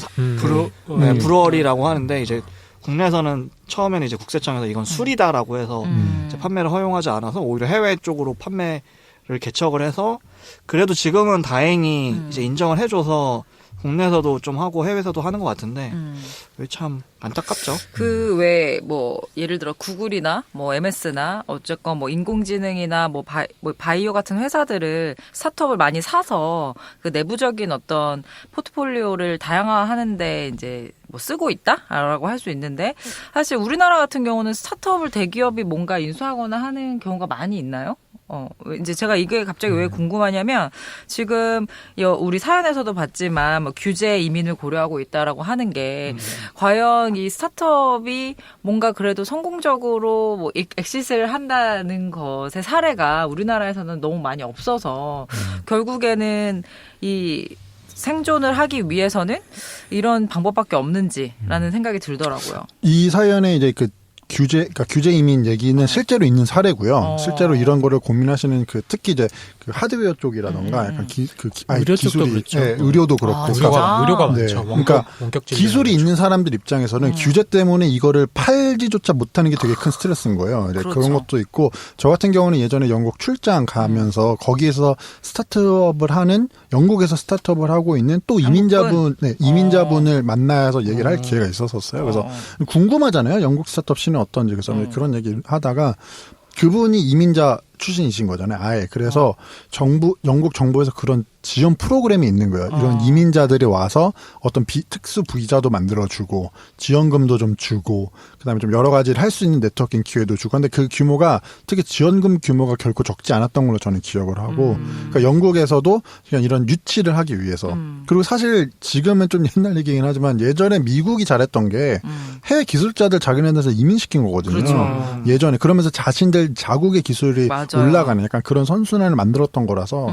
브루어리라고 하는데 이제 국내에서는 처음에는 이제 국세청에서 이건 술이다라고 해서 이제 판매를 허용하지 않아서 오히려 해외 쪽으로 판매를 개척을 해서 그래도 지금은 다행히 이제 인정을 해줘서 국내에서도 좀 하고 해외에서도 하는 것 같은데 왜 참 안타깝죠. 그 왜 뭐 예를 들어 구글이나 뭐 MS나 어쨌건 뭐 인공지능이나 뭐 바이오 같은 회사들을 스타트업을 많이 사서 그 내부적인 어떤 포트폴리오를 다양화하는데 이제 뭐 쓰고 있다라고 할 수 있는데 사실 우리나라 같은 경우는 스타트업을 대기업이 뭔가 인수하거나 하는 경우가 많이 있나요? 이제 제가 이게 갑자기 왜 궁금하냐면 지금 우리 사연에서도 봤지만 뭐 규제 이민을 고려하고 있다라고 하는 게 과연 이 스타트업이 뭔가 그래도 성공적으로 뭐 엑시스를 한다는 것의 사례가 우리나라에서는 너무 많이 없어서 결국에는 이 생존을 하기 위해서는 이런 방법밖에 없는지라는 생각이 들더라고요. 이 사연에 이제 그러니까 규제 이민 얘기는 실제로 있는 사례고요. 실제로 이런 거를 고민하시는 특히 이제 그 하드웨어 쪽이라던가 약간 의료 쪽도 기술이 그렇죠. 네, 의료도 그렇고 의료가 네, 많죠. 그러니까 원격진료 기술이 있는 사람들 입장에서는 규제 때문에 이거를 팔지조차 못하는 게 되게 큰 스트레스인 거예요. 네, 그렇죠. 그런 것도 있고 저 같은 경우는 예전에 영국 출장 가면서 거기에서 스타트업을 하는 영국에서 스타트업을 하고 있는 또 이민자분을 만나서 얘기를 할 기회가 있었어요. 그래서 궁금하잖아요. 영국 스타트업 시는 어떤지 그래서 그런 얘기를 하다가 그분이 이민자 출신이신 거잖아요. 아예. 그래서 영국 정부에서 그런 지원 프로그램이 있는 거예요. 이런 이민자들이 와서 어떤 특수 비자도 만들어주고 지원금도 좀 주고 그다음에 좀 여러 가지를 할 수 있는 네트워킹 기회도 주고 근데 그 규모가 특히 지원금 규모가 결코 적지 않았던 걸로 저는 기억을 하고 그러니까 영국에서도 그냥 이런 유치를 하기 위해서 그리고 사실 지금은 좀 옛날 얘기긴 하지만 예전에 미국이 잘했던 게 해외 기술자들 자기네들에서 이민시킨 거거든요. 그렇죠. 예전에 그러면서 자신들 자국의 기술이 맞아요. 올라가는 약간 그런 선순환을 만들었던 거라서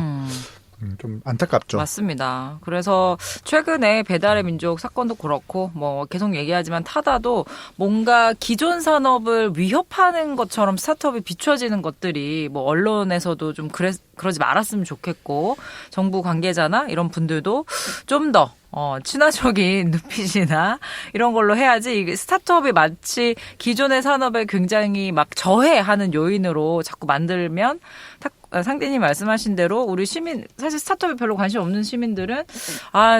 좀 안타깝죠. 맞습니다. 그래서 최근에 배달의 민족 사건도 그렇고 뭐 계속 얘기하지만 타다도 뭔가 기존 산업을 위협하는 것처럼 스타트업이 비춰지는 것들이 뭐 언론에서도 좀 그러지 말았으면 좋겠고 정부 관계자나 이런 분들도 좀 더 친화적인 눈빛이나 이런 걸로 해야지 이게 스타트업이 마치 기존의 산업에 굉장히 막 저해하는 요인으로 자꾸 만들면 상대님 말씀하신 대로 우리 시민 사실 스타트업에 별로 관심 없는 시민들은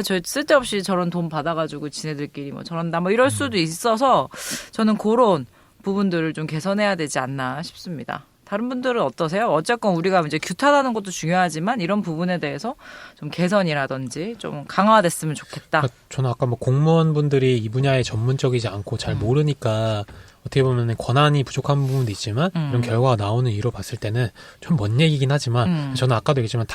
저 쓸데없이 저런 돈 받아가지고 지네들끼리 뭐 저런다 뭐 이럴 수도 있어서 저는 그런 부분들을 좀 개선해야 되지 않나 싶습니다. 다른 분들은 어떠세요? 어쨌건 우리가 이제 규탄하는 것도 중요하지만 이런 부분에 대해서 좀 개선이라든지 좀 강화됐으면 좋겠다. 저는 아까 뭐 공무원분들이 이 분야에 전문적이지 않고 잘 모르니까 어떻게 보면 권한이 부족한 부분도 있지만 이런 결과가 나오는 이유로 봤을 때는 좀 먼 얘기긴 하지만 저는 아까도 얘기했지만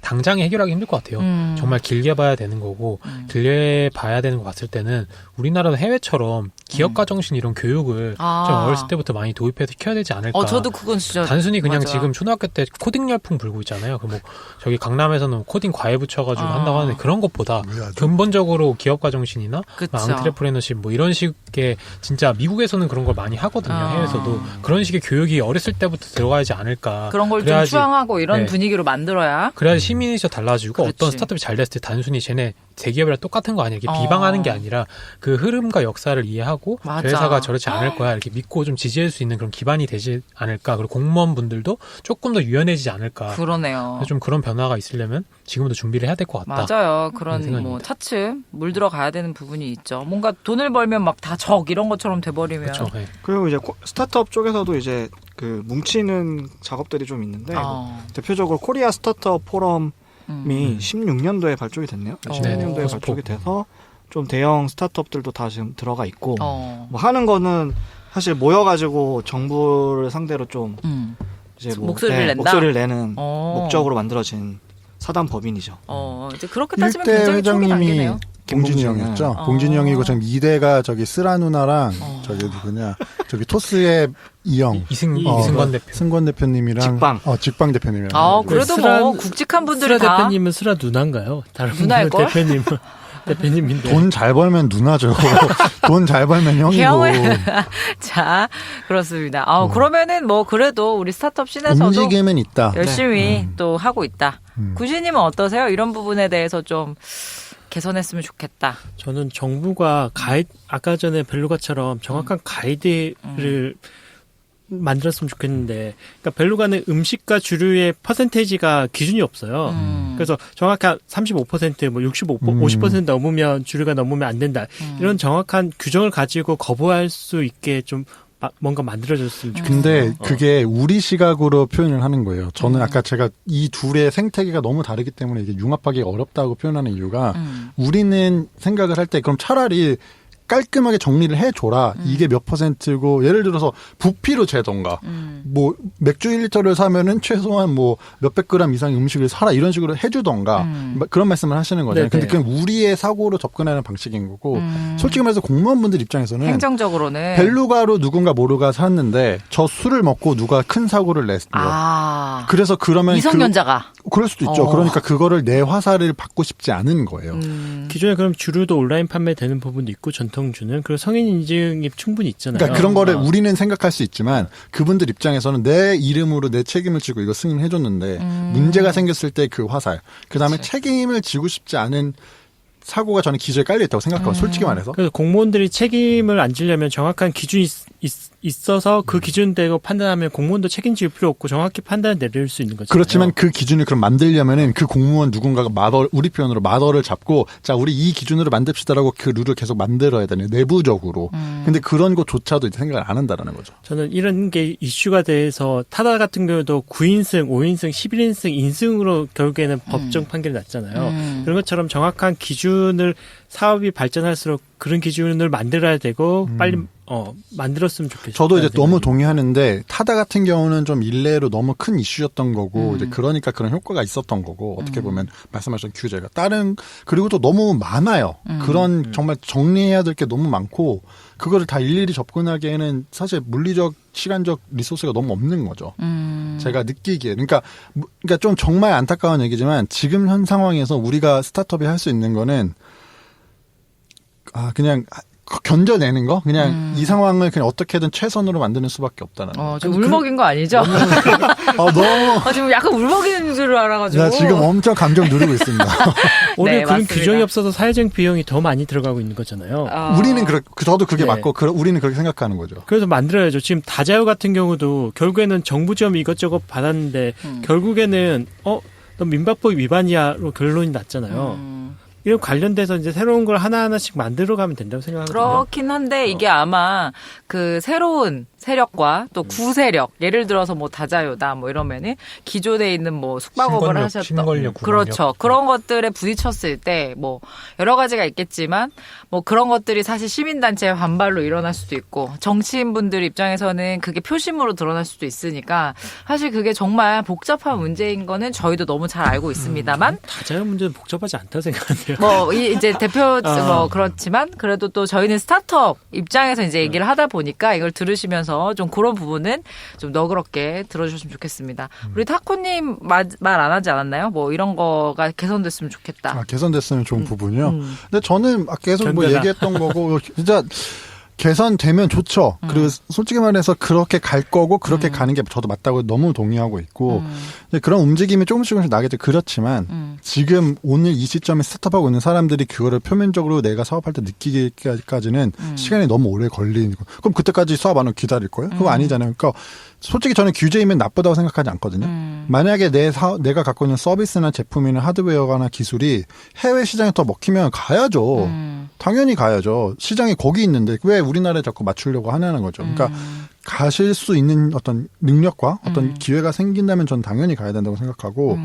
당장에 해결하기 힘들 것 같아요. 정말 길게 봐야 되는 거고 길게 봐야 되는 거 봤을 때는 우리나라는 해외처럼 기업가 정신 이런 교육을 좀 어렸을 때부터 많이 도입해서 키워야 되지 않을까. 저도 그건 진짜 단순히 그냥 맞아. 지금 초등학교 때 코딩 열풍 불고 있잖아요. 그 뭐 저기 강남에서는 코딩 과외 붙여가지고 한다고 하는데 그런 것보다 근본적으로 기업가 정신이나 그쵸. 앙트레프레너십 뭐 이런 식의 진짜 미국에서는 그런 걸 많이 하거든요. 해외에서도 그런 식의 교육이 어렸을 때부터 들어가야지 않을까. 그런 걸 좀 그래야지- 추앙하고 이런 네. 분위기로 만들어야 그래야지 시민의식 달라지고 그렇지. 어떤 스타트업이 잘 됐을 때 단순히 쟤네 대기업이랑 똑같은 거 아니야 이렇게 비방하는 게 아니라 그 흐름과 역사를 이해하고 맞아. 저 회사가 저렇지 않을 거야 이렇게 믿고 좀 지지할 수 있는 그런 기반이 되지 않을까. 그리고 공무원분들도 조금 더 유연해지지 않을까. 그러네요. 그래서 좀 그런 변화가 있으려면 지금부터 준비를 해야 될 것 같다. 맞아요. 그런 생각입니다. 뭐 차츰 물 들어가야 되는 부분이 있죠. 뭔가 돈을 벌면 막 다 적 이런 것처럼 돼버리면 그렇죠. 네. 그리고 이제 스타트업 쪽에서도 이제 그 뭉치는 작업들이 좀 있는데 대표적으로 코리아 스타트업 포럼이 16년도에 발족이 됐네요. 16년도에 네네. 발족이 돼서 좀 대형 스타트업들도 다 지금 들어가 있고 어. 뭐 하는 거는 사실 모여가지고 정부를 상대로 좀 이제 뭐 목소리를 낸다? 목소리를 내는 어. 목적으로 만들어진 사단 법인이죠. 이제 그렇게 따지면 1대 굉장히 초기 회장님이 단계네요. 봉준이 형이었죠. 어. 봉준이 형이고 지금 2대가 저기 쓰라 누나랑 저기 누구냐 저기 토스의 이형 이승건 대표. 승권 대표님이랑 직방 대표님이랑 그래도 쓰라- 뭐 굵직한 분들이 쓰라 다 대표님은 쓰라 누나인가요? 다른 누나일걸? 대표님은 대표님인데. 돈 잘 벌면 누나죠. 돈 잘 벌면 형이고. 형을 자, 그렇습니다. 그러면은 뭐 그래도 우리 스타트업 씬에서도 움직임은 있다. 열심히 또 하고 있다. 구시님은 어떠세요? 이런 부분에 대해서 좀 개선했으면 좋겠다. 저는 정부가 아까 전에 벨루가처럼 정확한 가이드를 만들었으면 좋겠는데, 그러니까 벨루가는 음식과 주류의 퍼센테이지가 기준이 없어요. 그래서 정확한 35%, 뭐 50% 넘으면 주류가 넘으면 안 된다. 이런 정확한 규정을 가지고 거부할 수 있게 좀 뭔가 만들어졌으면 좋겠어요. 근데 그게 우리 시각으로 표현을 하는 거예요. 저는 아까 제가 이 둘의 생태계가 너무 다르기 때문에 이게 융합하기가 어렵다고 표현하는 이유가 우리는 생각을 할 때 그럼 차라리 깔끔하게 정리를 해줘라. 이게 몇 %고 예를 들어서 부피로 재던가 뭐 맥주 1리터를 사면은 최소한 뭐 몇백 그램 이상의 음식을 사라 이런 식으로 해주던가 그런 말씀을 하시는 거잖아요. 근데 그건 우리의 사고로 접근하는 방식인 거고 솔직히 말해서 공무원분들 입장에서는 행정적으로는 벨루가로 누군가 모르가 샀는데 저 술을 먹고 누가 큰 사고를 냈어요. 그래서 그러면 미성년자가 그럴 수도 있죠. 그러니까 그거를 내 화살을 받고 싶지 않은 거예요. 기존에 그럼 주류도 온라인 판매되는 부분도 있고 전통주는 그리고 성인 인증이 충분히 있잖아요. 그러니까 그런 거를 우리는 생각할 수 있지만 그분들 입장에서는 내 이름으로 내 책임을 지고 이거 승인해줬는데 문제가 생겼을 때 그 화살 그다음에 책임을 지고 싶지 않은 사고가 저는 기저에 깔려있다고 생각하고 솔직히 말해서 그래서 공무원들이 책임을 안 지려면 정확한 기준이 있어서 그 기준대로 판단하면 공무원도 책임질 필요 없고 정확히 판단을 내릴 수 있는 거죠. 그렇지만 그 기준을 그럼 만들려면은 그 공무원 누군가가 우리 표현으로 마더를 잡고 자 우리 이 기준으로 만듭시다라고 그 룰을 계속 만들어야 되네 내부적으로. 근데 그런 것조차도 이제 생각을 안 한다라는 거죠. 저는 이런 게 이슈가 돼서 타다 같은 경우도 9인승, 5인승, 11인승, 인승으로 결국에는 법정 판결이 났잖아요. 그런 것처럼 정확한 기준을 사업이 발전할수록 그런 기준을 만들어야 되고 빨리 만들었으면 좋겠어요. 저도 이제 너무 동의하는데 타다 같은 경우는 좀 일례로 너무 큰 이슈였던 거고 이제 그러니까 그런 효과가 있었던 거고 어떻게 보면 말씀하신 규제가 그리고 또 너무 많아요. 그런 정말 정리해야 될 게 너무 많고 그거를 다 일일이 접근하기에는 사실 물리적 시간적 리소스가 너무 없는 거죠. 제가 느끼기에 그러니까 좀 정말 안타까운 얘기지만 지금 현 상황에서 우리가 스타트업이 할 수 있는 거는 그냥 견뎌내는 거 그냥 이 상황을 그냥 어떻게든 최선으로 만드는 수밖에 없다는 거. 좀 울먹인 거 아니죠? 너무 지금 약간 울먹이는 줄 알아가지고. 나 지금 엄청 감정 누르고 있습니다. 오히려 네, 그런 맞습니다. 규정이 없어서 사회적 비용이 더 많이 들어가고 있는 거잖아요. 우리는 저도 그게 네. 맞고 우리는 그렇게 생각하는 거죠. 그래서 만들어야죠. 지금 다자유 같은 경우도 결국에는 정부 지원 이것저것 받았는데 결국에는 너 민박법 위반이야로 결론이 났잖아요. 이런 관련돼서 이제 새로운 걸 하나하나씩 만들어가면 된다고 생각하거든요. 그렇긴 한데 이게 아마 그 새로운 세력과 또 구세력 예를 들어서 뭐 다자유다 뭐 이러면은 기존에 있는 뭐 숙박업을 신권력, 하셨던 신권력, 그렇죠. 구권력. 그런 것들에 부딪혔을 때 뭐 여러 가지가 있겠지만 뭐 그런 것들이 사실 시민단체의 반발로 일어날 수도 있고 정치인분들 입장에서는 그게 표심으로 드러날 수도 있으니까 사실 그게 정말 복잡한 문제인 거는 저희도 너무 잘 알고 있습니다만 다자유 문제는 복잡하지 않다고 생각하는데요. 뭐 이제 대표 뭐 그렇지만 그래도 또 저희는 스타트업 입장에서 이제 얘기를 하다 보니까 이걸 들으시면서 좀 그런 부분은 좀 너그럽게 들어주셨으면 좋겠습니다. 우리 타코님 말 안 하지 않았나요? 뭐 이런 거가 개선됐으면 좋겠다. 개선됐으면 좋은 부분이요. 근데 저는 계속 뭐 견뎌라. 얘기했던 거고 진짜 개선되면 좋죠. 그리고 솔직히 말해서 그렇게 갈 거고 그렇게 가는 게 저도 맞다고 너무 동의하고 있고 이제 그런 움직임이 조금씩 나겠죠. 그렇지만 지금 오늘 이 시점에 스타트업하고 있는 사람들이 그거를 표면적으로 내가 사업할 때 느끼기까지는 시간이 너무 오래 걸리는 거. 그럼 그때까지 사업 안 하고 기다릴 거예요? 그거 아니잖아요. 그러니까 솔직히 저는 규제이면 나쁘다고 생각하지 않거든요. 만약에 내가 갖고 있는 서비스나 제품이나 하드웨어나 기술이 해외 시장에 더 먹히면 가야죠. 당연히 가야죠. 시장이 거기 있는데 왜 우리나라에 자꾸 맞추려고 하냐는 거죠. 그러니까 가실 수 있는 어떤 능력과 어떤 기회가 생긴다면 전 당연히 가야 된다고 생각하고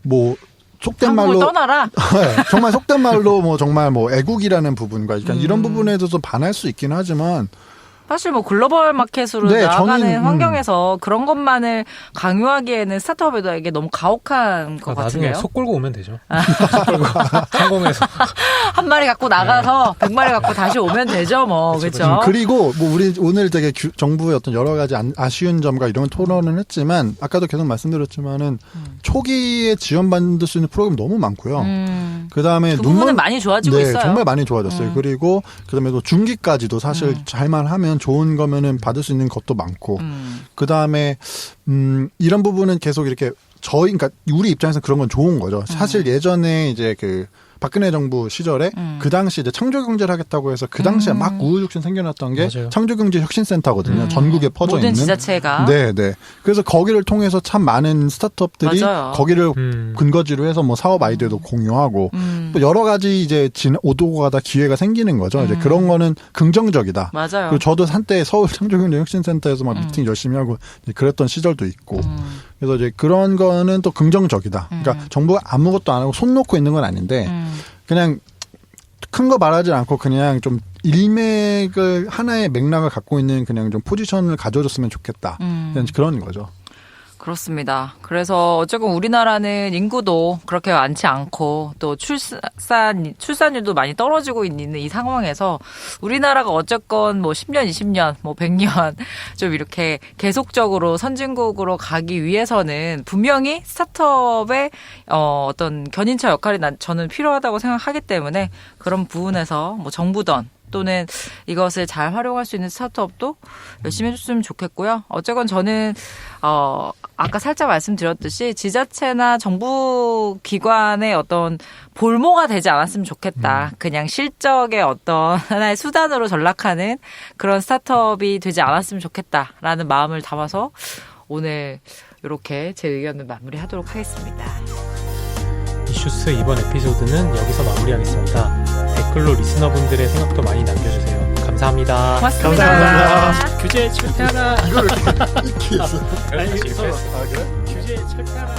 뭐 속된 한국을 말로 떠나라. 네, 정말 속된 말로 뭐 정말 뭐 애국이라는 부분과 그러니까 이런 부분에 대해서 반할 수 있긴 하지만 사실 뭐 글로벌 마켓으로 네, 나아가는 저는, 환경에서 그런 것만을 강요하기에는 스타트업에게 너무 가혹한 것 나중에 같은데요. 속 끌고 오면 되죠. 속 끌고 성공해서. 한 마리 갖고 나가서 100마리 갖고 다시 오면 되죠, 뭐. 그렇죠? 그리고 뭐 우리 오늘 되게 정부의 어떤 여러 가지 아쉬운 점과 이런 토론을 했지만 아까도 계속 말씀드렸지만은 초기에 지원받을 수 있는 프로그램 너무 많고요. 그다음에 그 부분은 많이 좋아지고 네, 있어요. 정말 많이 좋아졌어요. 그리고 그다음에 또 중기까지도 사실 잘만 하면 좋은 거면은 받을 수 있는 것도 많고. 그다음에 이런 부분은 계속 이렇게 그러니까 우리 입장에서 그런 건 좋은 거죠. 사실 예전에 이제 그 박근혜 정부 시절에 그 당시 이제 창조경제를 하겠다고 해서 그 당시에 막 우후죽순 생겨났던 게 맞아요. 창조경제혁신센터거든요. 전국에 퍼져 모든 있는. 지자체가. 네. 그래서 거기를 통해서 참 많은 스타트업들이 맞아요. 거기를 근거지로 해서 뭐 사업 아이디어도 공유하고 또 여러 가지 이제 오고 가다 기회가 생기는 거죠. 이제 그런 거는 긍정적이다. 맞아요. 그리고 저도 한때 서울 창조경제혁신센터에서 막 미팅 열심히 하고 그랬던 시절도 있고. 그래서 이제 그런 거는 또 긍정적이다. 그러니까 정부가 아무것도 안 하고 손 놓고 있는 건 아닌데 그냥 큰 거 말하지 않고 그냥 좀 일맥을 하나의 맥락을 갖고 있는 그냥 좀 포지션을 가져줬으면 좋겠다. 그런 거죠. 그렇습니다. 그래서 어쨌건 우리나라는 인구도 그렇게 많지 않고 또 출산율도 많이 떨어지고 있는 이 상황에서 우리나라가 어쨌건 뭐 10년, 20년, 뭐 100년 좀 이렇게 계속적으로 선진국으로 가기 위해서는 분명히 스타트업의 어떤 견인차 역할이 저는 필요하다고 생각하기 때문에 그런 부분에서 뭐 정부든 또는 이것을 잘 활용할 수 있는 스타트업도 열심히 해줬으면 좋겠고요. 어쨌건 저는 아까 살짝 말씀드렸듯이 지자체나 정부 기관의 어떤 볼모가 되지 않았으면 좋겠다. 그냥 실적의 어떤 하나의 수단으로 전락하는 그런 스타트업이 되지 않았으면 좋겠다라는 마음을 담아서 오늘 이렇게 제 의견을 마무리하도록 하겠습니다. 이슈스 이번 에피소드는 여기서 마무리하겠습니다. 댓글로 리스너분들의 생각도 많이 남겨주세요. 감사합니다. 고맙습니다. 감사합니다. 규제 철폐하라. 이걸 이렇게 했어. 아니, 그래서 규제 철폐하라.